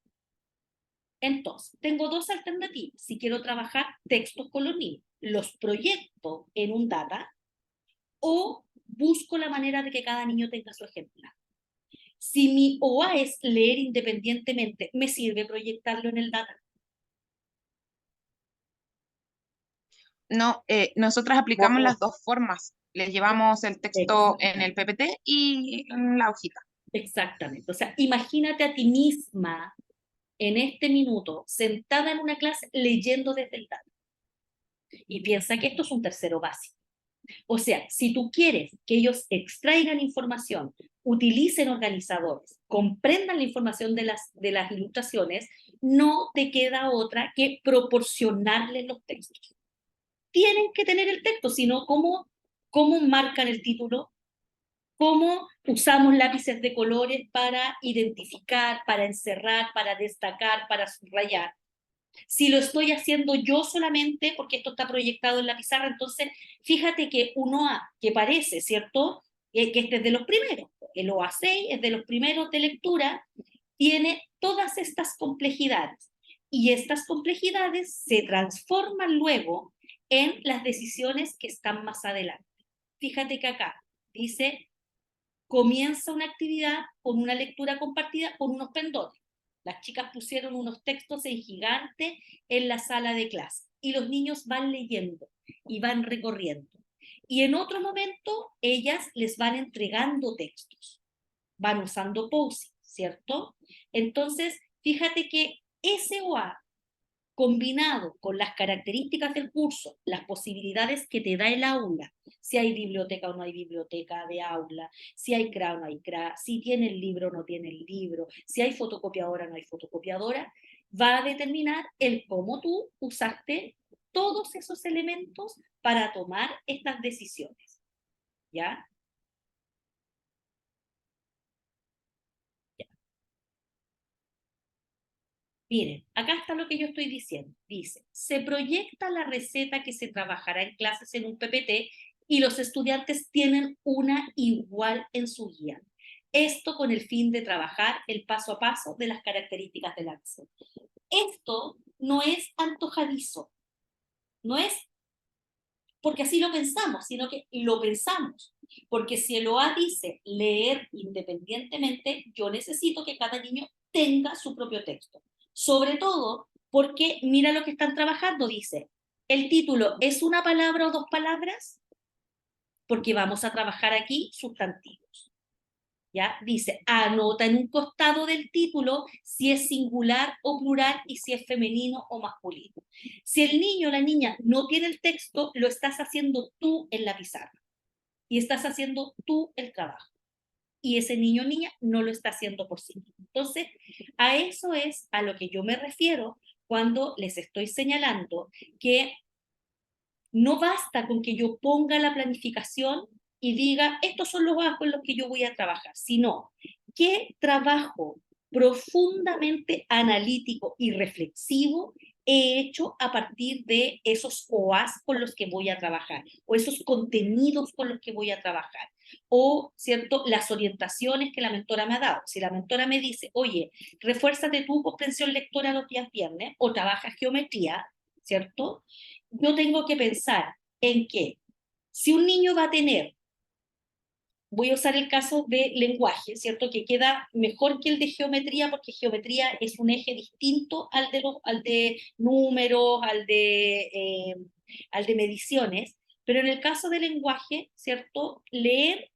Entonces, tengo dos alternativas. Si quiero trabajar textos con los niños, los proyecto en un data o busco la manera de que cada niño tenga su ejemplar. Si mi OA es leer independientemente, ¿me sirve proyectarlo en el data? No, nosotras aplicamos las dos formas. Les llevamos el texto en el PPT y en la hojita. Exactamente. O sea, imagínate a ti misma en este minuto sentada en una clase leyendo desde el data. Y piensa que esto es un tercero básico. O sea, si tú quieres que ellos extraigan información, utilicen organizadores, comprendan la información de las ilustraciones, no te queda otra que proporcionarles los textos. Tienen que tener el texto, sino ¿cómo marcan el título? ¿Cómo usamos lápices de colores para identificar, para encerrar, para destacar, para subrayar? Si lo estoy haciendo yo solamente, porque esto está proyectado en la pizarra, entonces fíjate que un OA que parece, ¿cierto? Que este es de los primeros, el OA 6 es de los primeros de lectura, tiene todas estas complejidades. Y estas complejidades se transforman luego en las decisiones que están más adelante. Fíjate que acá dice, comienza una actividad con una lectura compartida con unos pendones. Las chicas pusieron unos textos en gigante en la sala de clase y los niños van leyendo y van recorriendo. Y en otro momento ellas les van entregando textos, van usando post-it, ¿cierto? Entonces, fíjate que ese OA combinado con las características del curso, las posibilidades que te da el aula, si hay biblioteca o no hay biblioteca de aula, si hay CRA o no hay CRA, si tiene el libro o no tiene el libro, si hay fotocopiadora o no hay fotocopiadora, va a determinar el cómo tú usaste todos esos elementos para tomar estas decisiones. ¿Ya? Miren, acá está lo que yo estoy diciendo. Dice, se proyecta la receta que se trabajará en clases en un PPT y los estudiantes tienen una igual en su guía. Esto con el fin de trabajar el paso a paso de las características del acceso. Esto no es antojadizo, no es porque así lo pensamos, sino que lo pensamos. Porque si el OA dice leer independientemente, yo necesito que cada niño tenga su propio texto. Sobre todo porque mira lo que están trabajando, dice, el título es una palabra o dos palabras, porque vamos a trabajar aquí sustantivos. ¿Ya? Dice, anota en un costado del título si es singular o plural y si es femenino o masculino. Si el niño o la niña no tiene el texto, lo estás haciendo tú en la pizarra y estás haciendo tú el trabajo. Y ese niño o niña no lo está haciendo por sí mismo. Entonces, a eso es a lo que yo me refiero cuando les estoy señalando que no basta con que yo ponga la planificación y diga, estos son los bajos en los que yo voy a trabajar, sino qué trabajo profundamente analítico y reflexivo he hecho a partir de esos OAS con los que voy a trabajar, o esos contenidos con los que voy a trabajar, o, ¿cierto?, las orientaciones que la mentora me ha dado. Si la mentora me dice, oye, refuérzate tu comprensión lectora los días viernes, o trabajas geometría, ¿cierto?, yo tengo que pensar en que si un niño va a tener, voy a usar el caso de lenguaje, ¿cierto? Que queda mejor que el de geometría, porque geometría es un eje distinto al de números, al de mediciones, pero en el caso del lenguaje, ¿cierto? Leer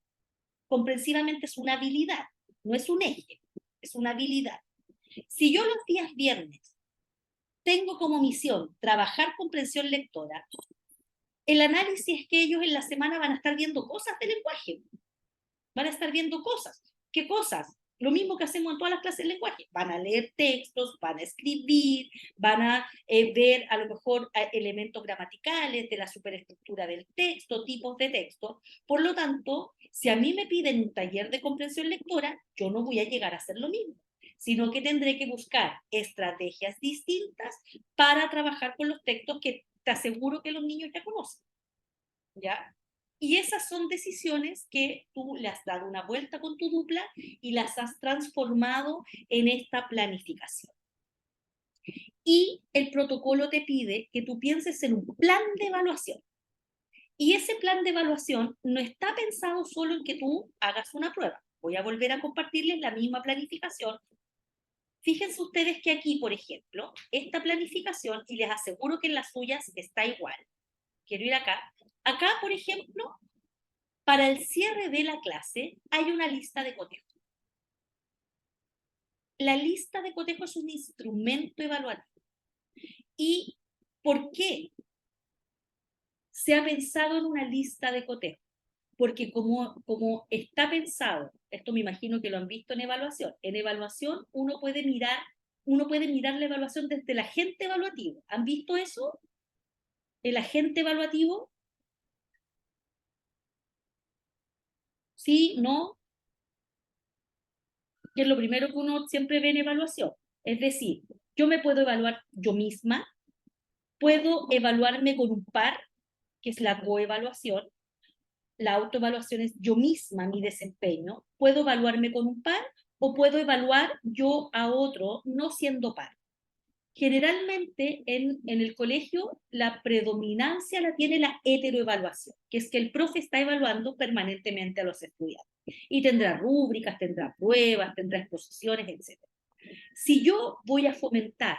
comprensivamente es una habilidad, no es un eje, es una habilidad. Si yo los días viernes tengo como misión trabajar comprensión lectora, el análisis es que ellos en la semana van a estar viendo cosas de lenguaje, van a estar viendo cosas. ¿Qué cosas? Lo mismo que hacemos en todas las clases de lenguaje. Van a leer textos, van a escribir, van a ver a lo mejor elementos gramaticales de la superestructura del texto, tipos de texto. Por lo tanto, si a mí me piden un taller de comprensión lectora, yo no voy a llegar a hacer lo mismo, sino que tendré que buscar estrategias distintas para trabajar con los textos que te aseguro que los niños ya conocen, ¿ya? Y esas son decisiones que tú le has dado una vuelta con tu dupla y las has transformado en esta planificación. Y el protocolo te pide que tú pienses en un plan de evaluación. Y ese plan de evaluación no está pensado solo en que tú hagas una prueba. Voy a volver a compartirles la misma planificación. Fíjense ustedes que aquí, por ejemplo, esta planificación, y les aseguro que en las suyas está igual. Quiero ir acá. Acá, por ejemplo, para el cierre de la clase hay una lista de cotejo. La lista de cotejo es un instrumento evaluativo. ¿Y por qué se ha pensado en una lista de cotejo? Porque como está pensado, esto me imagino que lo han visto en evaluación uno puede mirar la evaluación desde el agente evaluativo. ¿Han visto eso? El agente evaluativo. ¿Sí? ¿No? Que es lo primero que uno siempre ve en evaluación. Es decir, yo me puedo evaluar yo misma, puedo evaluarme con un par, que es la coevaluación. La autoevaluación es yo misma mi desempeño. Puedo evaluarme con un par o puedo evaluar yo a otro no siendo par. Generalmente en el colegio la predominancia la tiene la heteroevaluación, que es que el profe está evaluando permanentemente a los estudiantes. Y tendrá rúbricas, tendrá pruebas, tendrá exposiciones, etc. Si yo voy a fomentar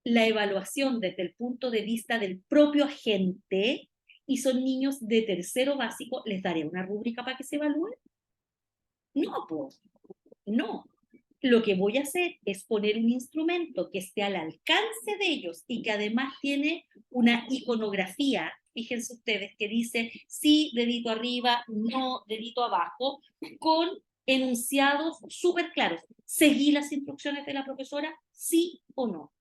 la evaluación desde el punto de vista del propio agente y son niños de tercero básico, ¿les daré una rúbrica para que se evalúen? No, pues, no. lo que voy a hacer es poner un instrumento que esté al alcance de ellos y que además tiene una iconografía, fíjense ustedes, que dice sí, dedito arriba, no, dedito abajo, con enunciados súper claros. ¿Seguí las instrucciones de la profesora? ¿Sí o no?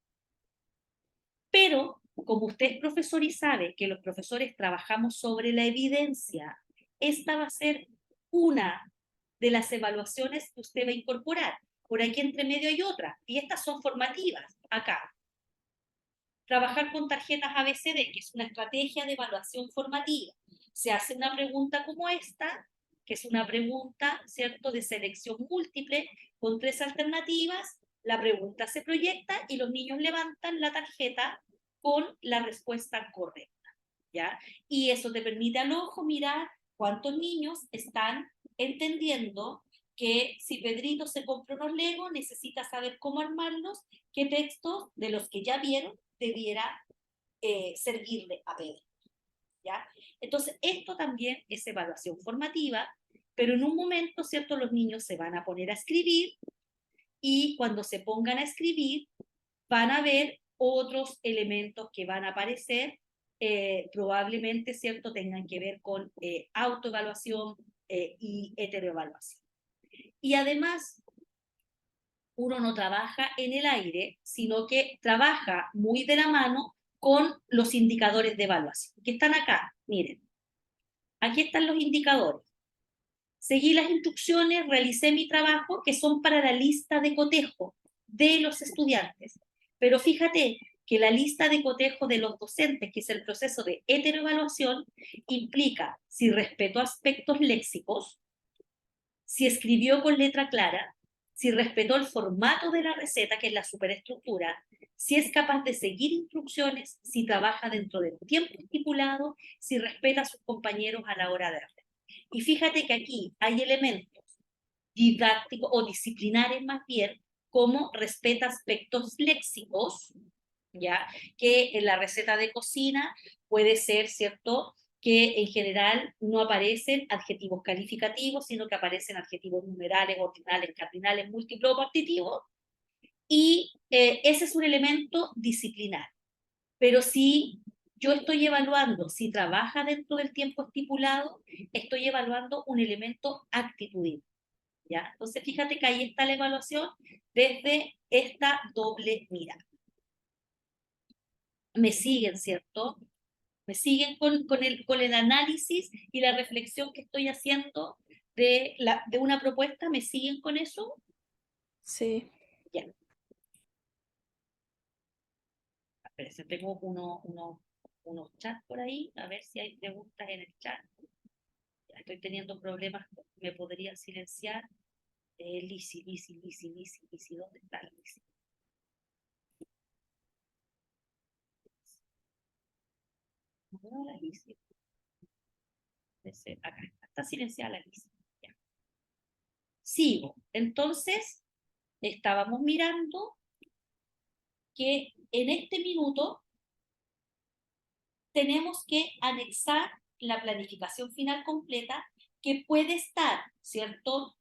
Pero, como usted es profesor y sabe que los profesores trabajamos sobre la evidencia, esta va a ser una de las evaluaciones que usted va a incorporar. Por aquí entre medio hay otra, y estas son formativas, acá. Trabajar con tarjetas ABCD, que es una estrategia de evaluación formativa. Se hace una pregunta como esta, que es una pregunta, ¿cierto?, de selección múltiple, con 3 alternativas. La pregunta se proyecta y los niños levantan la tarjeta con la respuesta correcta, ¿ya? Y eso te permite al ojo mirar cuántos niños están entendiendo que si Pedrito se compra unos Legos, necesita saber cómo armarlos, qué textos de los que ya vieron debiera servirle a Pedro, ¿ya? Entonces, esto también es evaluación formativa, pero en un momento, ¿cierto?, los niños se van a poner a escribir y cuando se pongan a escribir van a ver otros elementos que van a aparecer, probablemente, ¿cierto?, tengan que ver con autoevaluación y heteroevaluación. Y además, uno no trabaja en el aire, sino que trabaja muy de la mano con los indicadores de evaluación, que están acá, miren. Aquí están los indicadores. Seguí las instrucciones, realicé mi trabajo, que son para la lista de cotejo de los estudiantes. Pero fíjate que la lista de cotejo de los docentes, que es el proceso de heteroevaluación, implica si respetó aspectos léxicos, si escribió con letra clara, si respetó el formato de la receta, que es la superestructura, si es capaz de seguir instrucciones, si trabaja dentro del tiempo estipulado, si respeta a sus compañeros a la hora de hacer. Y fíjate que aquí hay elementos didácticos o disciplinares más bien, como respeta aspectos léxicos, ¿ya? Que en la receta de cocina puede ser, ¿cierto?, que en general no aparecen adjetivos calificativos, sino que aparecen adjetivos numerales, ordinales, cardinales, múltiplos o partitivos, y ese es un elemento disciplinar. Pero si yo estoy evaluando si trabaja dentro del tiempo estipulado, estoy evaluando un elemento actitudinal, ¿ya? Entonces fíjate que ahí está la evaluación desde esta doble mirada. Me siguen, ¿cierto? Me siguen con el análisis y la reflexión que estoy haciendo de una propuesta. ¿Me siguen con eso? Sí. Ya. Espérense, tengo unos chats por ahí, a ver si hay preguntas en el chat. Ya estoy teniendo problemas, me podría silenciar. Lisi, ¿dónde está Lisi? No, la Lisi. Acá está silenciada la Lisi. Ya. Sigo. Entonces, estábamos mirando que en este minuto tenemos que anexar la planificación final completa, que puede estar, ¿cierto?,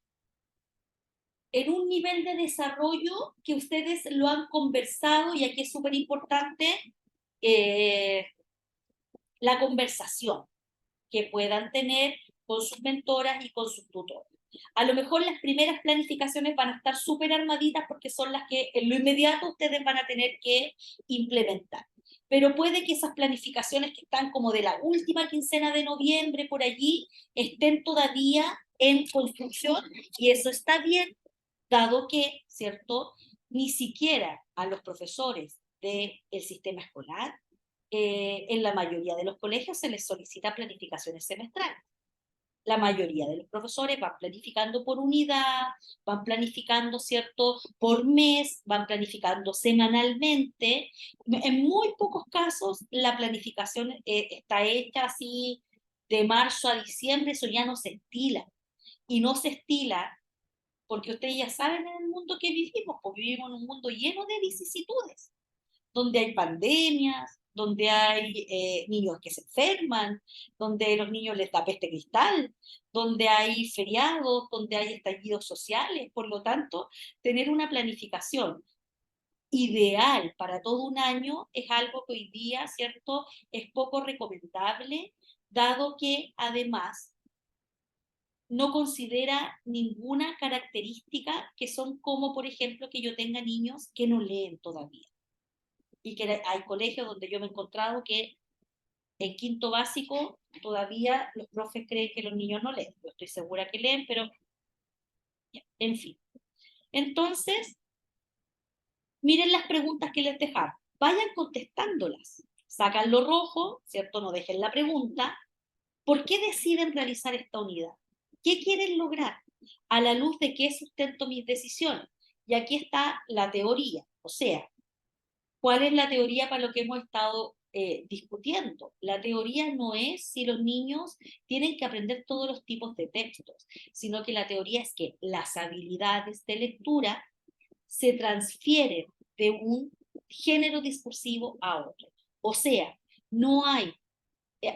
en un nivel de desarrollo que ustedes lo han conversado, y aquí es súper importante la conversación que puedan tener con sus mentoras y con sus tutores. A lo mejor las primeras planificaciones van a estar súper armaditas porque son las que en lo inmediato ustedes van a tener que implementar. Pero puede que esas planificaciones que están como de la última quincena de noviembre por allí estén todavía en construcción, y eso está bien, dado que, ¿cierto?, ni siquiera a los profesores del sistema escolar, en la mayoría de los colegios se les solicita planificaciones semestrales. La mayoría de los profesores van planificando por unidad, van planificando, ¿cierto?, por mes, van planificando semanalmente. En muy pocos casos la planificación está hecha así de marzo a diciembre, eso ya no se estila. Y no se estila porque ustedes ya saben en el mundo que vivimos, porque vivimos en un mundo lleno de vicisitudes, donde hay pandemias, donde hay niños que se enferman, donde los niños les da peste cristal, donde hay feriados, donde hay estallidos sociales. Por lo tanto, tener una planificación ideal para todo un año es algo que hoy día, ¿cierto?, es poco recomendable, dado que además no considera ninguna característica que son como, por ejemplo, que yo tenga niños que no leen todavía. Y que hay colegios donde yo me he encontrado que en quinto básico todavía los profes creen que los niños no leen. Yo estoy segura que leen, pero en fin. Entonces, miren las preguntas que les dejamos. Vayan contestándolas. Sacan lo rojo, ¿cierto? No dejen la pregunta. ¿Por qué deciden realizar esta unidad? ¿Qué quieren lograr? ¿A la luz de qué sustento mis decisiones? Y aquí está la teoría. O sea, ¿cuál es la teoría para lo que hemos estado discutiendo? La teoría no es si los niños tienen que aprender todos los tipos de textos, sino que la teoría es que las habilidades de lectura se transfieren de un género discursivo a otro. O sea, no hay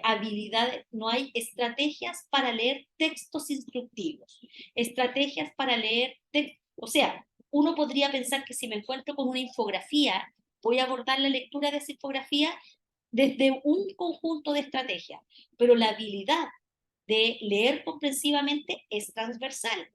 habilidades, no hay estrategias para leer textos instructivos, estrategias para leer textos. O sea, uno podría pensar que si me encuentro con una infografía, voy a abordar la lectura de esa infografía desde un conjunto de estrategias, pero la habilidad de leer comprensivamente es transversal.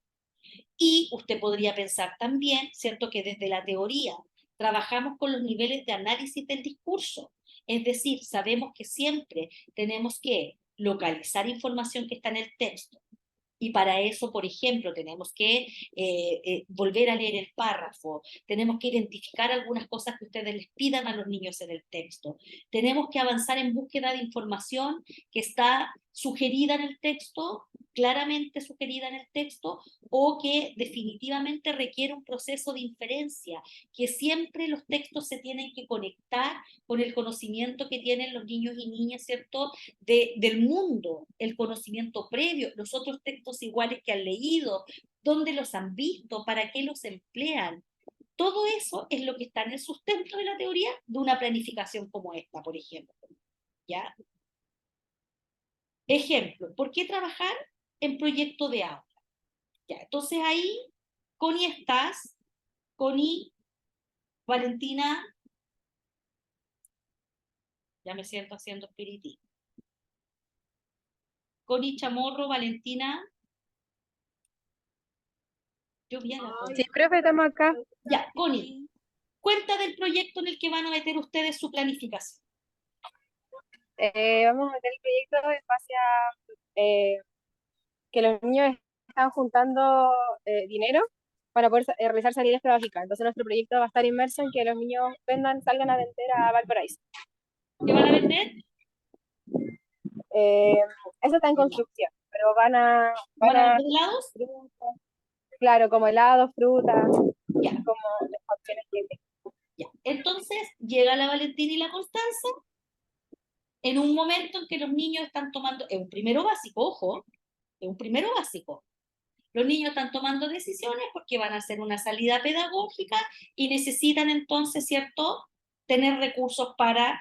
Y usted podría pensar también, ¿cierto?, que desde la teoría trabajamos con los niveles de análisis del discurso. Es decir, sabemos que siempre tenemos que localizar información que está en el texto. Y para eso, por ejemplo, tenemos que volver a leer el párrafo, tenemos que identificar algunas cosas que ustedes les pidan a los niños en el texto, tenemos que avanzar en búsqueda de información que está sugerida en el texto, claramente sugerida en el texto, o que definitivamente requiere un proceso de inferencia, que siempre los textos se tienen que conectar con el conocimiento que tienen los niños y niñas, ¿cierto?, del mundo, el conocimiento previo, los otros textos iguales que han leído, dónde los han visto, para qué los emplean. Todo eso es lo que está en el sustento de la teoría de una planificación como esta, por ejemplo. ¿Ya? Ejemplo, ¿por qué trabajar en proyecto de aula? Ya, entonces ahí, Connie, estás, Connie, Valentina, ya me siento haciendo espiritismo. Connie Chamorro, Valentina. Yo vi a la Connie. Sí, profe, estamos acá. Ya, Connie, cuenta del proyecto en el que van a meter ustedes su planificación. Vamos a meter el proyecto en base a que los niños están juntando dinero para poder realizar salidas pedagógicas. Entonces nuestro proyecto va a estar inmerso en que los niños salgan a vender a Valparaíso. ¿Qué van a vender? Eso está en construcción, pero ¿Van a vender helados? frutas, claro, como helados, frutas, Ya. como las opciones que Ya. Entonces llega la Valentina y la Constanza en un momento en que los niños están tomando, es un primero básico, ojo, es un primero básico. Los niños están tomando decisiones porque van a hacer una salida pedagógica y necesitan entonces, ¿cierto?, tener recursos para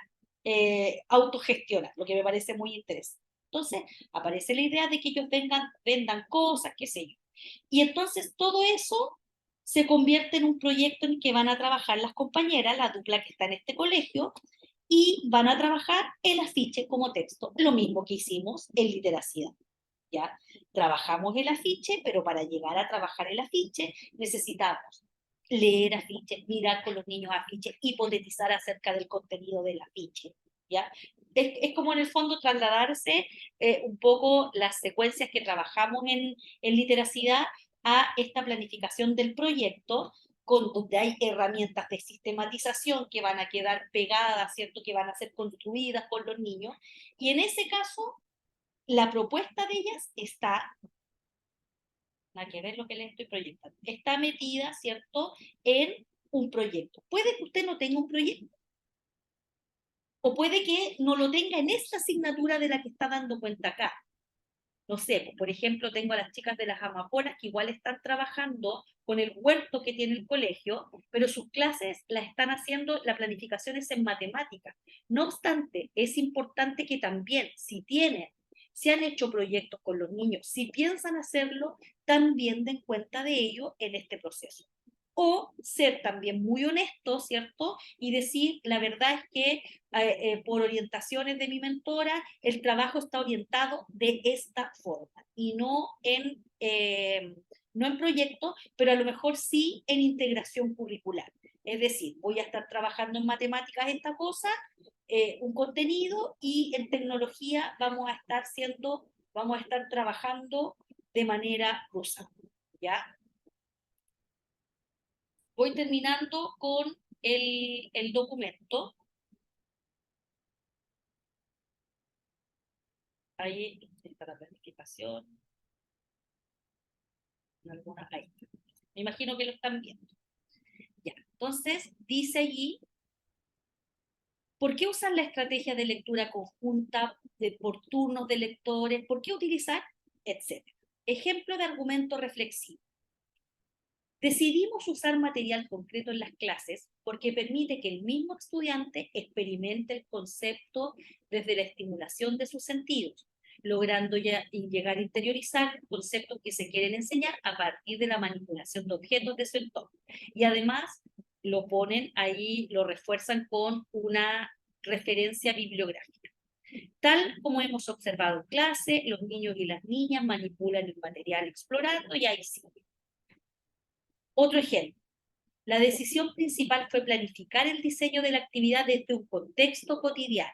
autogestionar, lo que me parece muy interesante. Entonces aparece la idea de que ellos vendan cosas, qué sé yo. Y entonces todo eso se convierte en un proyecto en que van a trabajar las compañeras, la dupla que está en este colegio, y van a trabajar el afiche como texto, lo mismo que hicimos en literacidad. ¿Ya? Trabajamos el afiche, pero para llegar a trabajar el afiche necesitamos leer afiches, mirar con los niños afiches, hipotetizar acerca del contenido del afiche. ¿Ya? Es como en el fondo trasladarse un poco las secuencias que trabajamos en literacidad a esta planificación del proyecto, donde hay herramientas de sistematización que van a quedar pegadas, ¿cierto?, que van a ser construidas por los niños, y en ese caso la propuesta de ellas está, nada que ver lo que les estoy proyectando, está metida, ¿cierto?, en un proyecto. Puede que usted no tenga un proyecto, o puede que no lo tenga en esta asignatura de la que está dando cuenta acá. No sé, por ejemplo, tengo a las chicas de las amapolas que igual están trabajando con el huerto que tiene el colegio, pero sus clases las están haciendo, la planificación es en matemáticas. No obstante, es importante que también, si han hecho proyectos con los niños, si piensan hacerlo, también den cuenta de ello en este proceso. O ser también muy honesto, ¿cierto? Y decir, la verdad es que por orientaciones de mi mentora, el trabajo está orientado de esta forma y no en proyecto, pero a lo mejor sí en integración curricular. Es decir, voy a estar trabajando en matemáticas esta cosa, un contenido, y en tecnología vamos a estar trabajando de manera cruzada, ¿ya? Voy terminando con el documento. Ahí está la planificación. Ahí. Me imagino que lo están viendo. Ya, entonces dice allí, ¿por qué usar la estrategia de lectura conjunta por turnos de lectores? ¿Por qué utilizar? Etcétera. Ejemplo de argumento reflexivo. Decidimos usar material concreto en las clases porque permite que el mismo estudiante experimente el concepto desde la estimulación de sus sentidos, logrando llegar a interiorizar conceptos que se quieren enseñar a partir de la manipulación de objetos de su entorno. Y además lo ponen ahí, lo refuerzan con una referencia bibliográfica. Tal como hemos observado en clase, los niños y las niñas manipulan el material explorando, y ahí sí. Otro ejemplo. La decisión principal fue planificar el diseño de la actividad desde un contexto cotidiano.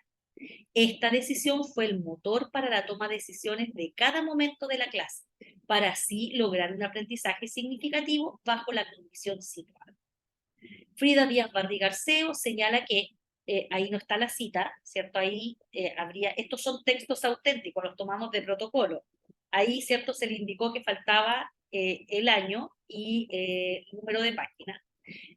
Esta decisión fue el motor para la toma de decisiones de cada momento de la clase, para así lograr un aprendizaje significativo bajo la condición situada. Frida Díaz Barrigarceo señala que, ahí no está la cita, ¿cierto? Ahí estos son textos auténticos, los tomamos de protocolo. Ahí, ¿cierto? Se le indicó que faltaba el año y el número de página.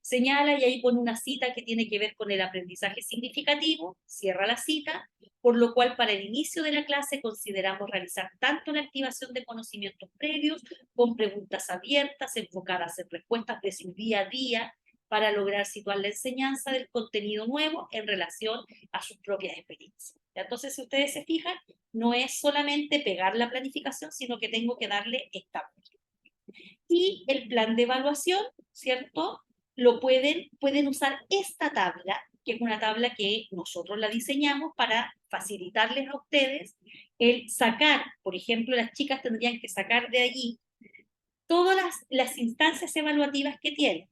Señala y ahí pone una cita que tiene que ver con el aprendizaje significativo, cierra la cita, por lo cual para el inicio de la clase consideramos realizar tanto la activación de conocimientos previos con preguntas abiertas enfocadas en respuestas de su día a día para lograr situar la enseñanza del contenido nuevo en relación a sus propias experiencias. Entonces, si ustedes se fijan, no es solamente pegar la planificación, sino que tengo que darle esta. Y el plan de evaluación, ¿cierto? Pueden usar esta tabla, que es una tabla que nosotros la diseñamos para facilitarles a ustedes el sacar, por ejemplo, las chicas tendrían que sacar de allí todas las instancias evaluativas que tienen.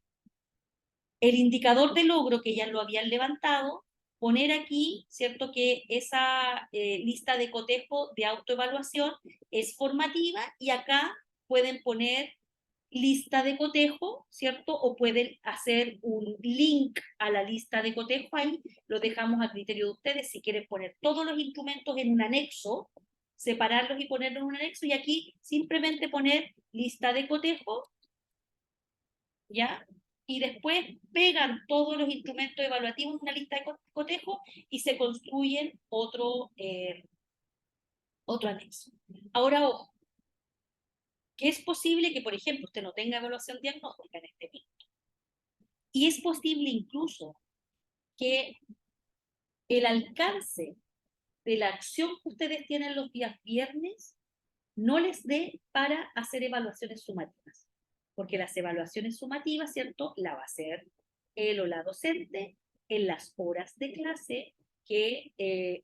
El indicador de logro que ya lo habían levantado, poner aquí, ¿cierto? Que esa lista de cotejo de autoevaluación es formativa, y acá pueden poner lista de cotejo, ¿cierto? O pueden hacer un link a la lista de cotejo, ahí lo dejamos a criterio de ustedes, si quieren poner todos los instrumentos en un anexo, separarlos y ponerlos en un anexo, y aquí simplemente poner lista de cotejo, ¿ya? Y después pegan todos los instrumentos evaluativos en una lista de cotejo y se construyen otro anexo. Ahora, ojo, que es posible que, por ejemplo, usted no tenga evaluación diagnóstica en este momento. Y es posible incluso que el alcance de la acción que ustedes tienen los días viernes no les dé para hacer evaluaciones sumativas. Porque las evaluaciones sumativas, ¿cierto?, la va a hacer él o la docente en las horas de clase que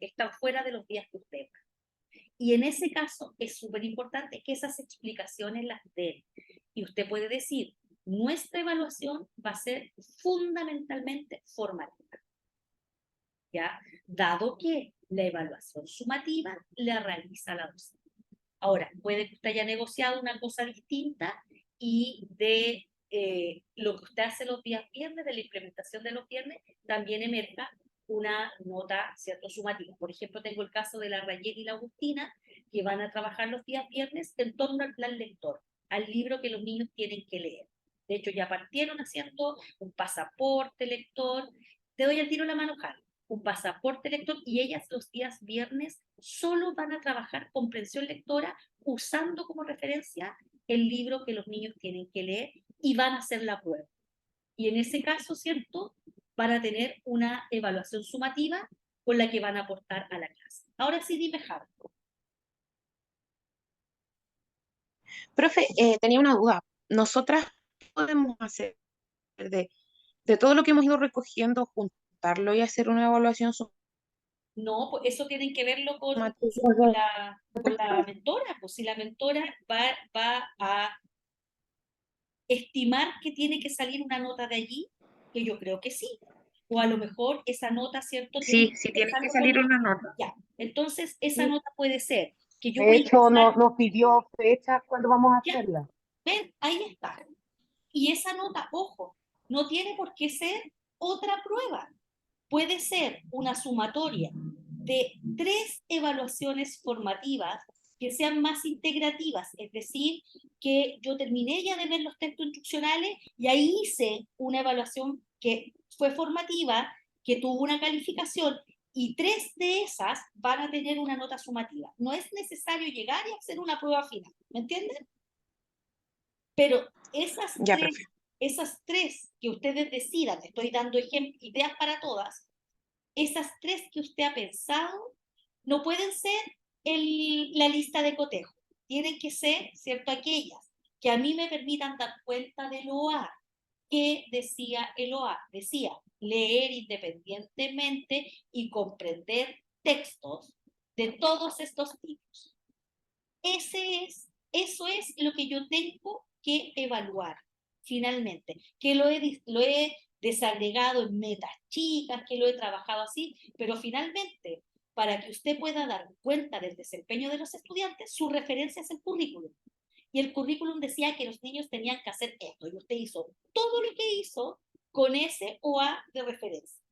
están fuera de los días que usted va. Y en ese caso es súper importante que esas explicaciones las den. Y usted puede decir, nuestra evaluación va a ser fundamentalmente formativa, ¿ya? Dado que la evaluación sumativa la realiza la docente. Ahora, puede que usted haya negociado una cosa distinta y de lo que usted hace los días viernes, de la implementación de los viernes, también emerja una nota, ¿cierto?, sumativa. Por ejemplo, tengo el caso de la Rayel y la Agustina, que van a trabajar los días viernes en torno al plan lector, al libro que los niños tienen que leer. De hecho, ya partieron haciendo un pasaporte lector. Te doy al tiro la mano, Jal. un pasaporte lector, y ellas los días viernes solo van a trabajar comprensión lectora usando como referencia el libro que los niños tienen que leer y van a hacer la prueba. Y en ese caso, ¿cierto?, van a tener una evaluación sumativa con la que van a aportar a la clase. Ahora sí, dime, Javi. Profe, tenía una duda. ¿Nosotras qué podemos hacer de todo lo que hemos ido recogiendo, juntarlo y hacer una evaluación No, pues eso tienen que verlo con sumativa? la mentora, pues si la mentora va a estimar que tiene que salir una nota de allí, que yo creo que sí. O a lo mejor esa nota, ¿cierto? Sí, Tiene sí que tiene que empezarlo con salir una nota. ya. Entonces, esa Sí. nota puede ser que yo De voy a hecho, empezar, nos pidió fechas cuando vamos a ya, hacerla. ven, ahí está. Y esa nota, ojo, no tiene por qué ser otra prueba. Puede ser una sumatoria de 3 evaluaciones formativas que sean más integrativas, es decir, que yo terminé ya de ver los textos instruccionales y ahí hice una evaluación que fue formativa, que tuvo una calificación, y 3 de esas van a tener una nota sumativa. No es necesario llegar y hacer una prueba final, ¿me entienden? Pero Ya, profe. esas tres que ustedes decidan, estoy dando ideas para todas, esas 3 que usted ha pensado no pueden ser la lista de cotejo. Tienen que ser, ¿cierto?, aquellas que a mí me permitan dar cuenta del OA. ¿Qué decía el OA? Decía leer independientemente y comprender textos de todos estos tipos. Eso es lo que yo tengo que evaluar finalmente, que lo he desagregado en metas chicas, que lo he trabajado así, pero finalmente, para que usted pueda dar cuenta del desempeño de los estudiantes, su referencia es el currículum. Y el currículum decía que los niños tenían que hacer esto, y usted hizo todo lo que hizo con ese OA de referencia.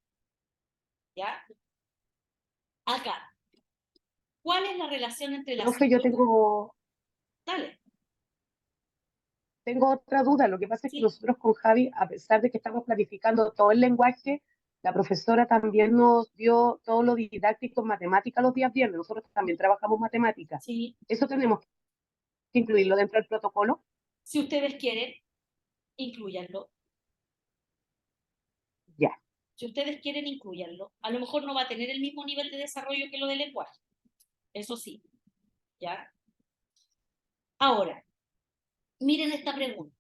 ¿Ya? Acá, ¿cuál es la relación entre las... Profe, yo Dale. tengo otra duda. Lo que pasa es que Sí. nosotros con Javi, a pesar de que estamos planificando todo el lenguaje, la profesora también nos dio todo lo didáctico en matemática los días viernes. Nosotros también trabajamos matemáticas. Sí. ¿Eso tenemos que incluirlo dentro del protocolo? Si ustedes quieren, incluyanlo. Ya. Si ustedes quieren, incluyanlo. A lo mejor no va a tener el mismo nivel de desarrollo que lo del lenguaje. Eso sí. ¿Ya? Ahora, miren esta pregunta.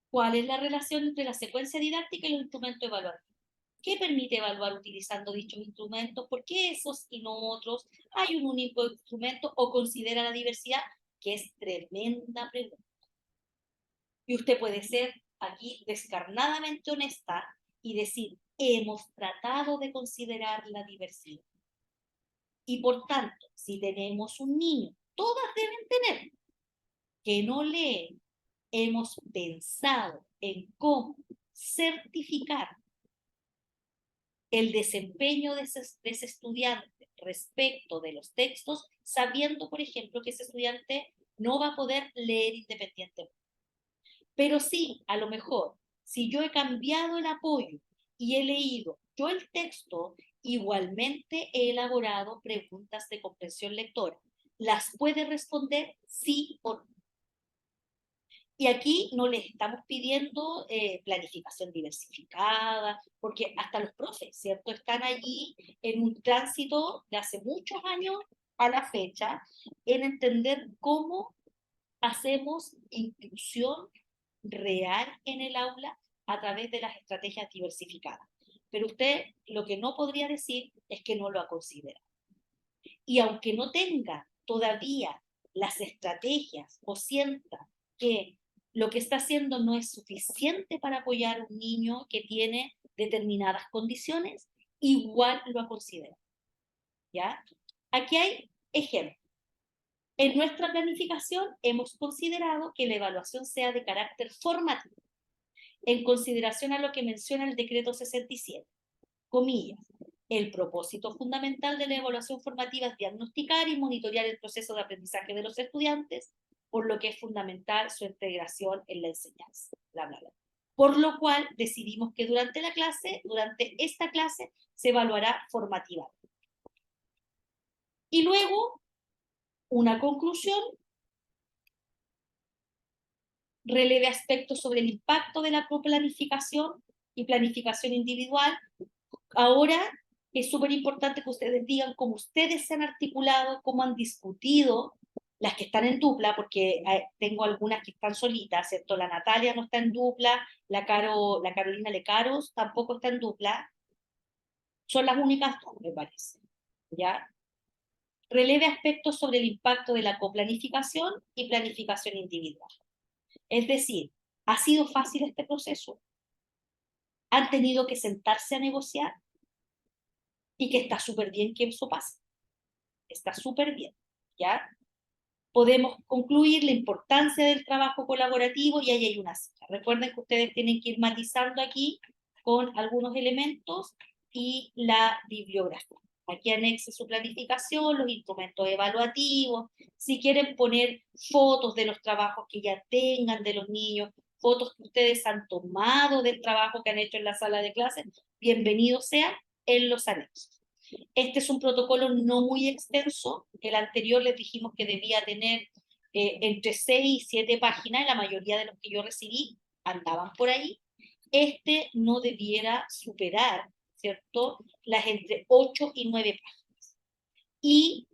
¿Cuál es la relación entre la secuencia didáctica y los instrumentos evaluativos? ¿Qué permite evaluar utilizando dichos instrumentos? ¿Por qué esos y no otros? ¿Hay un único instrumento o considera la diversidad? Que es tremenda pregunta. Y usted puede ser aquí descarnadamente honesta y decir, hemos tratado de considerar la diversidad. Y por tanto, si tenemos un niño, todas deben tener, que no lee, hemos pensado en cómo certificar el desempeño de ese estudiante respecto de los textos, sabiendo, por ejemplo, que ese estudiante no va a poder leer independientemente. Pero sí, a lo mejor, si yo he cambiado el apoyo y he leído yo el texto, igualmente he elaborado preguntas de comprensión lectora. ¿Las puede responder sí o no? Y aquí no les estamos pidiendo planificación diversificada, porque hasta los profes, ¿cierto?, están allí en un tránsito de hace muchos años a la fecha, en entender cómo hacemos inclusión real en el aula a través de las estrategias diversificadas. Pero usted lo que no podría decir es que no lo ha considerado. Y aunque no tenga todavía las estrategias o sienta que lo que está haciendo no es suficiente para apoyar a un niño que tiene determinadas condiciones, igual lo ha considerado. ¿Ya? Aquí hay ejemplos. En nuestra planificación hemos considerado que la evaluación sea de carácter formativo, en consideración a lo que menciona el decreto 67, comillas, el propósito fundamental de la evaluación formativa es diagnosticar y monitorear el proceso de aprendizaje de los estudiantes, por lo que es fundamental su integración en la enseñanza, bla, bla, bla. Por lo cual decidimos que durante esta clase, se evaluará formativamente. Y luego, una conclusión, releve aspectos sobre el impacto de la coplanificación y planificación individual. Ahora es súper importante que ustedes digan cómo ustedes se han articulado, cómo han discutido, las que están en dupla, porque tengo algunas que están solitas, ¿cierto? La Natalia no está en dupla, la Carolina Lecaros tampoco está en dupla. Son las únicas dos, me parece. ¿Ya? Releve aspectos sobre el impacto de la coplanificación y planificación individual. Es decir, ¿ha sido fácil este proceso? ¿Han tenido que sentarse a negociar? Y que está súper bien que eso pase. Está súper bien, ¿ya? Podemos concluir la importancia del trabajo colaborativo y ahí hay una cita. Recuerden que ustedes tienen que ir matizando aquí con algunos elementos y la bibliografía. Aquí anexe su planificación, los instrumentos evaluativos, si quieren poner fotos de los trabajos que ya tengan de los niños, fotos que ustedes han tomado del trabajo que han hecho en la sala de clases, bienvenidos sean en los anexos. Este es un protocolo no muy extenso. El anterior les dijimos que debía tener entre 6 y 7 páginas, la mayoría de los que yo recibí andaban por ahí. Este no debiera superar, ¿cierto?, las entre 8 y 9 páginas. Y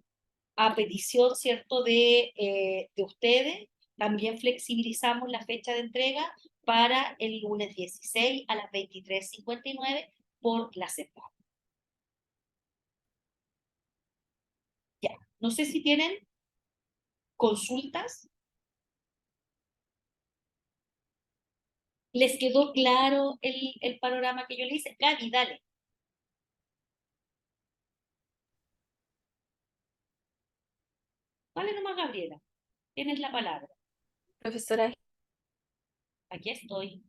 a petición, ¿cierto?, de ustedes, también flexibilizamos la fecha de entrega para el lunes 16 a las 23:59 por la semana. Ya, no sé si tienen consultas. ¿Les quedó claro el panorama que yo le hice? Gaby, dale. Dale nomás, Gabriela. Tienes la palabra. Profesora, Aquí estoy.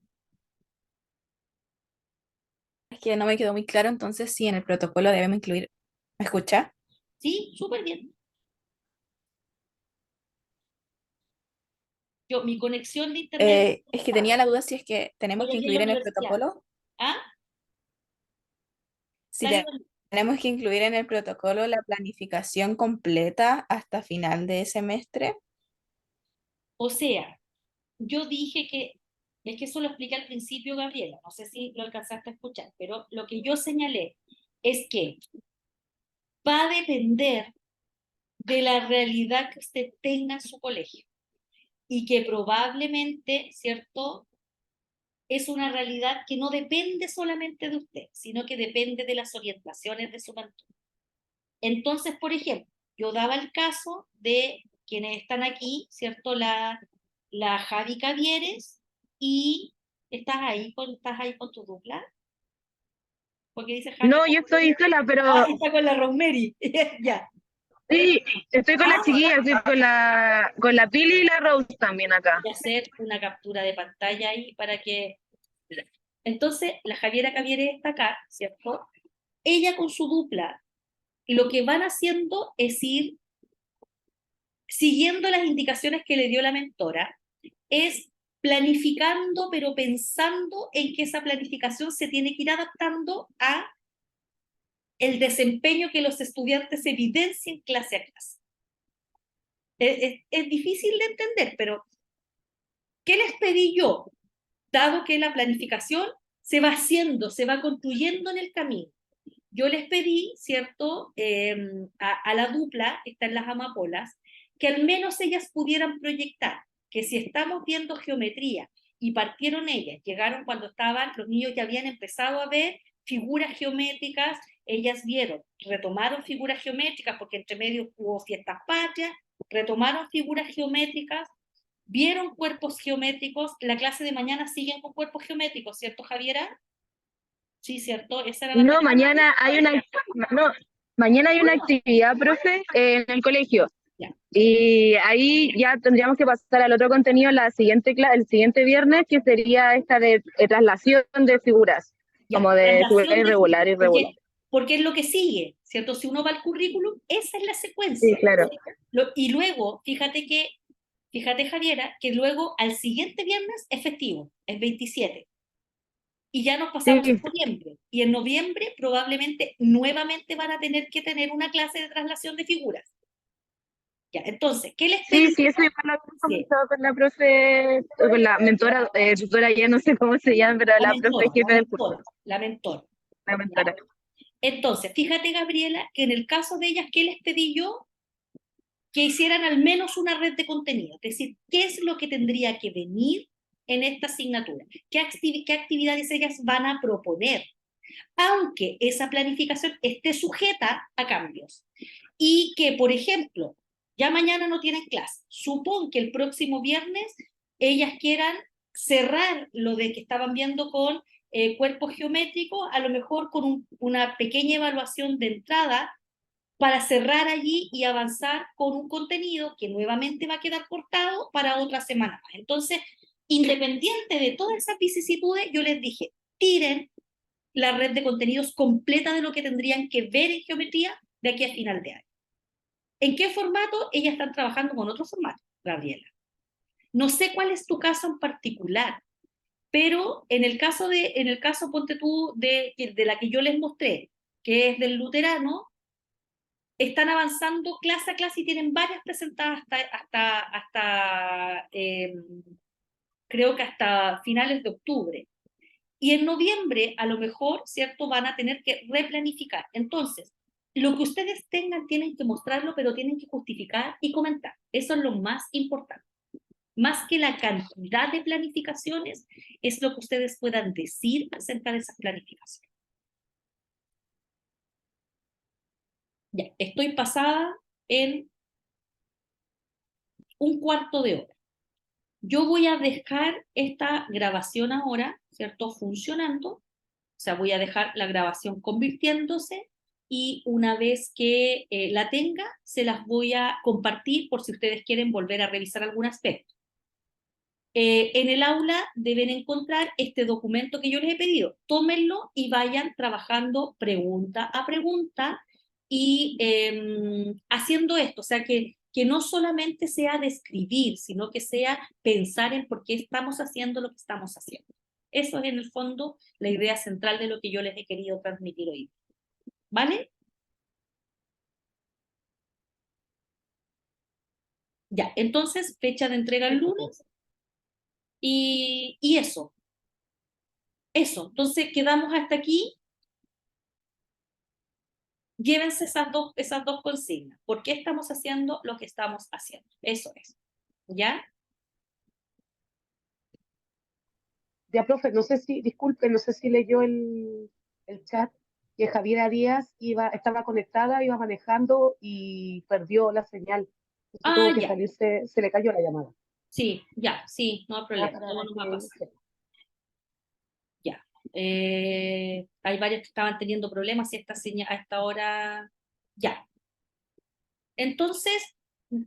es que no me quedó muy claro, entonces sí, en el protocolo debemos incluir. ¿Me escucha? Sí, súper bien. Mi conexión de internet... Es que tenía la duda si es que tenemos Estoy que aquí en la incluir en el universidad. protocolo, ¿Ah? si Dale, tenemos que incluir en el protocolo la planificación completa hasta final de semestre. o sea, yo dije que... Es que eso lo expliqué al principio, Gabriela. No sé si lo alcanzaste a escuchar, pero lo que yo señalé es que va a depender de la realidad que usted tenga en su colegio y que probablemente, ¿cierto?, es una realidad que no depende solamente de usted, sino que depende de las orientaciones de su mentor. Entonces, por ejemplo, yo daba el caso de quienes están aquí, ¿cierto? La Javi Cavieres y ¿estás ahí con tu dupla? Porque dice Javi. No, yo estoy sola, pero Está con la Rosemary. Ya. sí, estoy con la chiquilla, estoy con la Pili y la Rose también acá. Voy a hacer una captura de pantalla ahí para que... Entonces, la Javiera Cavieres está acá, ¿cierto? Ella con su dupla, lo que van haciendo es ir siguiendo las indicaciones que le dio la mentora, es planificando, pero pensando en que esa planificación se tiene que ir adaptando a el desempeño que los estudiantes evidencien clase a clase. Es difícil de entender, pero ¿qué les pedí yo? Dado que la planificación se va haciendo, se va construyendo en el camino. Yo les pedí, ¿cierto?, a la dupla, está en las amapolas, que al menos ellas pudieran proyectar, que si estamos viendo geometría y partieron ellas, llegaron cuando los niños ya habían empezado a ver figuras geométricas, ellas vieron, retomaron figuras geométricas, porque entre medio hubo fiestas patrias, retomaron figuras geométricas, vieron cuerpos geométricos, la clase de mañana siguen con cuerpos geométricos, ¿cierto, Javiera? Sí, ¿cierto? Esa era la No, mañana hay una actividad, profe, en el colegio. Ya. Y ahí ya tendríamos que pasar al otro contenido el siguiente viernes, que sería esta de traslación de figuras, Ya, como de figura irregular. Porque es lo que sigue, ¿cierto? Si uno va al currículum, esa es la secuencia. Sí, claro. Y luego, fíjate, Javiera, que luego al siguiente viernes es festivo, es 27. y ya nos pasamos Sí. en noviembre. Y en noviembre probablemente nuevamente van a tener que tener una clase de traslación de figuras. Ya, entonces, ¿qué les pedí? Sí, eso igual lo habíamos Sí. conversado con la profe, o con la mentora, tutora, ya no sé cómo se llama, pero la profe jefe del curso, La mentora. la mentora. Entonces, fíjate, Gabriela, que en el caso de ellas, ¿qué les pedí yo? Que hicieran al menos una red de contenido. Es decir, ¿qué es lo que tendría que venir en esta asignatura? ¿Qué actividades ellas van a proponer? Aunque esa planificación esté sujeta a cambios. Y que, por ejemplo, ya mañana no tienen clase. Supón que el próximo viernes ellas quieran cerrar lo de que estaban viendo con cuerpos geométricos, a lo mejor con una pequeña evaluación de entrada para cerrar allí y avanzar con un contenido que nuevamente va a quedar cortado para otra semana más. Entonces, independiente de todas esas vicisitudes, yo les dije, tiren la red de contenidos completa de lo que tendrían que ver en geometría de aquí a final de año. ¿En qué formato? Ellas están trabajando con otro formato, Gabriela. No sé cuál es tu caso en particular, pero en el caso, ponte tú, de la que yo les mostré, que es del luterano, están avanzando clase a clase y tienen varias presentadas creo que hasta finales de octubre. Y en noviembre, a lo mejor, ¿cierto? Van a tener que replanificar. Entonces, lo que ustedes tengan, tienen que mostrarlo, pero tienen que justificar y comentar. Eso es lo más importante. Más que la cantidad de planificaciones, es lo que ustedes puedan decir acerca de esas planificaciones. Ya, estoy pasada en un cuarto de hora. Yo voy a dejar esta grabación ahora, ¿cierto? Funcionando. O sea, voy a dejar la grabación convirtiéndose y una vez que la tenga, se las voy a compartir por si ustedes quieren volver a revisar algún aspecto. En el aula deben encontrar este documento que yo les he pedido. Tómenlo y vayan trabajando pregunta a pregunta y haciendo esto. O sea, que no solamente sea describir, sino que sea pensar en por qué estamos haciendo lo que estamos haciendo. Eso es en el fondo la idea central de lo que yo les he querido transmitir hoy. ¿Vale? Ya, entonces, fecha de entrega el lunes. Y eso. Entonces quedamos hasta aquí. Llévense esas dos consignas. ¿Por qué estamos haciendo lo que estamos haciendo? Eso es. ¿Ya? Ya, profe, disculpe, no sé si leyó el chat, que Javiera Díaz estaba conectada, iba manejando y perdió la señal. Entonces tuvo que Ya. salirse, se le cayó la llamada. Sí, ya, sí, no hay problema. Para Todo nos va a que pasar. Ya. Hay varios que estaban teniendo problemas y a esta hora. Ya. Entonces,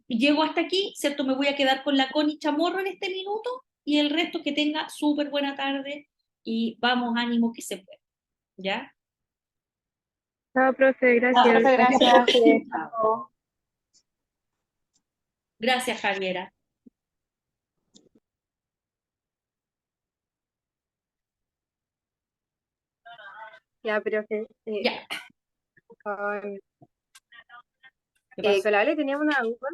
llego hasta aquí, ¿cierto? Me voy a quedar con la Connie Chamorro en este minuto y el resto que tenga súper buena tarde y vamos, ánimo que se puede. ¿Ya? Chao, profe, gracias. Profe, gracias. Gracias, Javiera. Ya, profe. Ya. Con, ¿Qué pasó? con la Ale teníamos una duda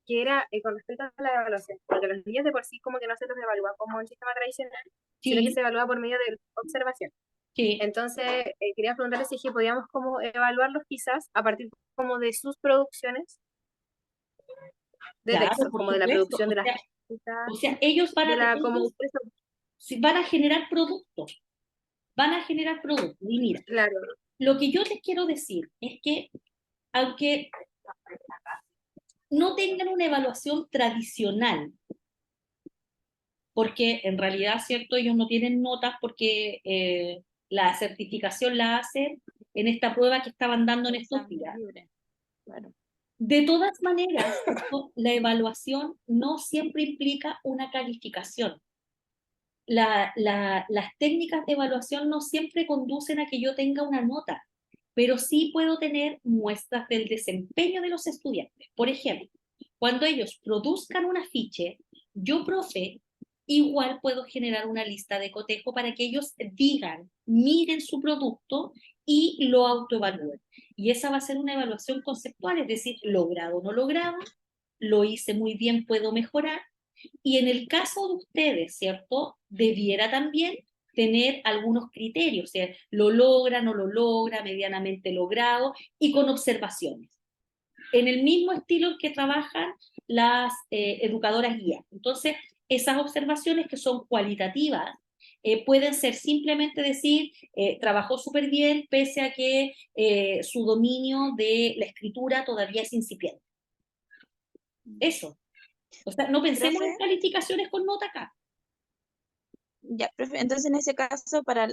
que era con respecto a la evaluación, porque los niños de por sí como que no se los evalúa como el sistema tradicional, sino que Sí, se evalúa por medio de observación. sí. Entonces, quería preguntarles si es que podíamos como evaluarlos quizás a partir como de sus producciones de Claro, texto, por como de la supuesto. producción de las O sea, ellos van de a, la como ellos van a generar productos. Van a generar productos. Y mira, claro, lo que yo les quiero decir es que, aunque no tengan una evaluación tradicional, porque en realidad, ¿cierto? Ellos no tienen notas porque la certificación la hacen en esta prueba que estaban dando en estos días. Claro. De todas maneras, la evaluación no siempre implica una calificación. Las técnicas de evaluación no siempre conducen a que yo tenga una nota, pero sí puedo tener muestras del desempeño de los estudiantes. Por ejemplo, cuando ellos produzcan un afiche, yo, profe, igual puedo generar una lista de cotejo para que ellos digan, miren su producto y lo autoevalúen. Y esa va a ser una evaluación conceptual, es decir, logrado o no logrado, lo hice muy bien, puedo mejorar. Y en el caso de ustedes, ¿cierto? Debiera también tener algunos criterios, o sea, lo logra, no lo logra, medianamente logrado, y con observaciones. En el mismo estilo en que trabajan las educadoras guías. Entonces, esas observaciones que son cualitativas, pueden ser simplemente decir, trabajó súper bien, pese a que su dominio de la escritura todavía es incipiente. Eso. O sea, no pensemos en Profe, calificaciones con nota acá. ya, profe, entonces en ese caso, para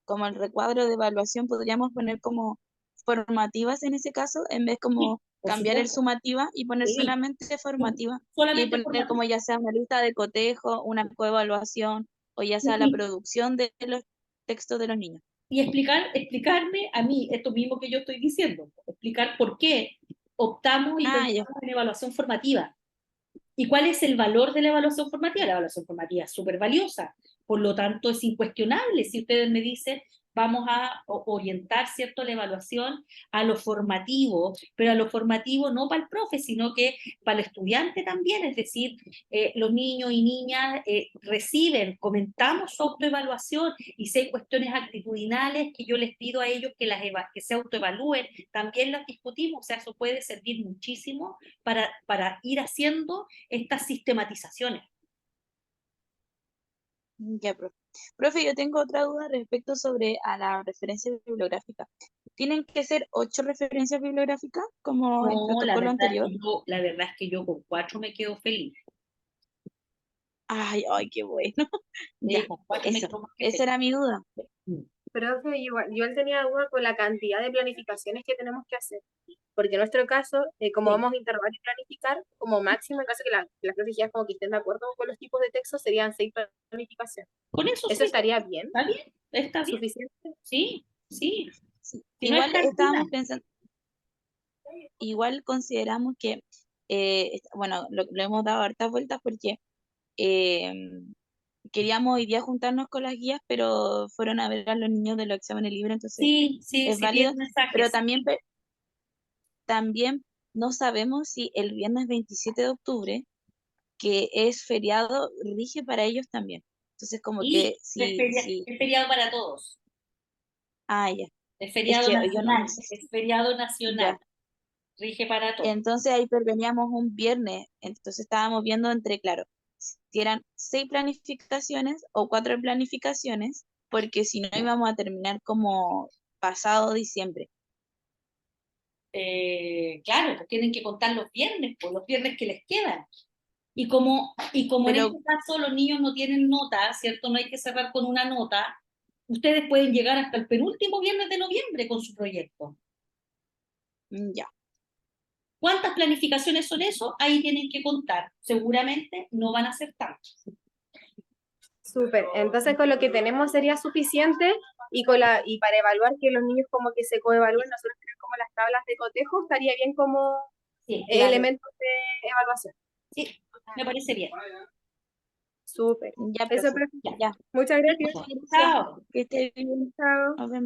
como el recuadro de evaluación, podríamos poner como formativas en ese caso, en vez Sí, como por cambiar el supuesto. sumativa y poner Sí, solamente formativa. Y solamente poner formativa. como ya sea una lista de cotejo, una coevaluación, o ya sea la Y, producción de los textos de los niños. y explicarme a mí esto mismo que yo estoy diciendo, explicar por qué optamos y Ah, ya. pensamos en evaluación formativa. ¿Y cuál es el valor de la evaluación formativa? La evaluación formativa es súper valiosa, por lo tanto es incuestionable. Si ustedes me dicen, vamos a orientar, ¿cierto?, la evaluación a lo formativo, pero a lo formativo no para el profe, sino que para el estudiante también, es decir, los niños y niñas reciben, comentamos su autoevaluación, y si hay cuestiones actitudinales que yo les pido a ellos que se autoevalúen, también las discutimos, o sea, eso puede servir muchísimo para ir haciendo estas sistematizaciones. Ya, profe. Profe, yo tengo otra duda respecto sobre a la referencia bibliográfica. ¿Tienen que ser 8 referencias bibliográficas como el No, protocolo anterior? la verdad es que yo con 4 me quedo feliz. Ay, ay, qué bueno. Ya, Con 4 me eso. quedo más que Esa feliz. era mi duda. Profe, yo él tenía duda con la cantidad de planificaciones que tenemos que hacer. Porque en nuestro caso, como Sí. vamos a interrogar y planificar, como máximo, en caso que las profes ya como que estén de acuerdo con los tipos de textos, serían 6 planificaciones. Con eso ¿Eso sí, estaría bien? ¿está bien? ¿Está bien? ¿Suficiente? Sí, sí. Sí, Si no es igual cantidad. estábamos pensando, igual consideramos que, bueno, lo hemos dado hartas vueltas porque eh, queríamos hoy día juntarnos con las guías, pero fueron a ver a los niños de los exámenes libres, entonces Sí, sí, es sí, tiene válido, pero mensajes. también no sabemos si el viernes 27 de octubre, que es feriado, rige para ellos también. Entonces, como que Y si, es feriado para todos. ya, Es es feriado que yo no nacional. sé, Es feriado nacional. ya. Rige para todos. Entonces ahí perveníamos un viernes, entonces estábamos viendo entre, claro, si eran 6 planificaciones o 4 planificaciones, porque si no íbamos a terminar como pasado diciembre. Claro, pues tienen que contar los viernes, pues los viernes que les quedan. Y como en Pero este caso los niños no tienen nota, ¿cierto? No hay que cerrar con una nota, ustedes pueden llegar hasta el penúltimo viernes de noviembre con su proyecto. ya, ¿Cuántas planificaciones son eso? Ahí tienen que contar. Seguramente no van a ser tantas. Súper. Entonces, con lo que tenemos sería suficiente y para evaluar que los niños como que se coevalúen, nosotros tenemos como las tablas de cotejo, estaría bien como Sí, claro. elementos de evaluación. Sí, me parece bien. Súper. ya, Eso, profe, profe. ya. Muchas gracias. Muchas gracias. Chao. Que esté bien. Chao. Nos vemos.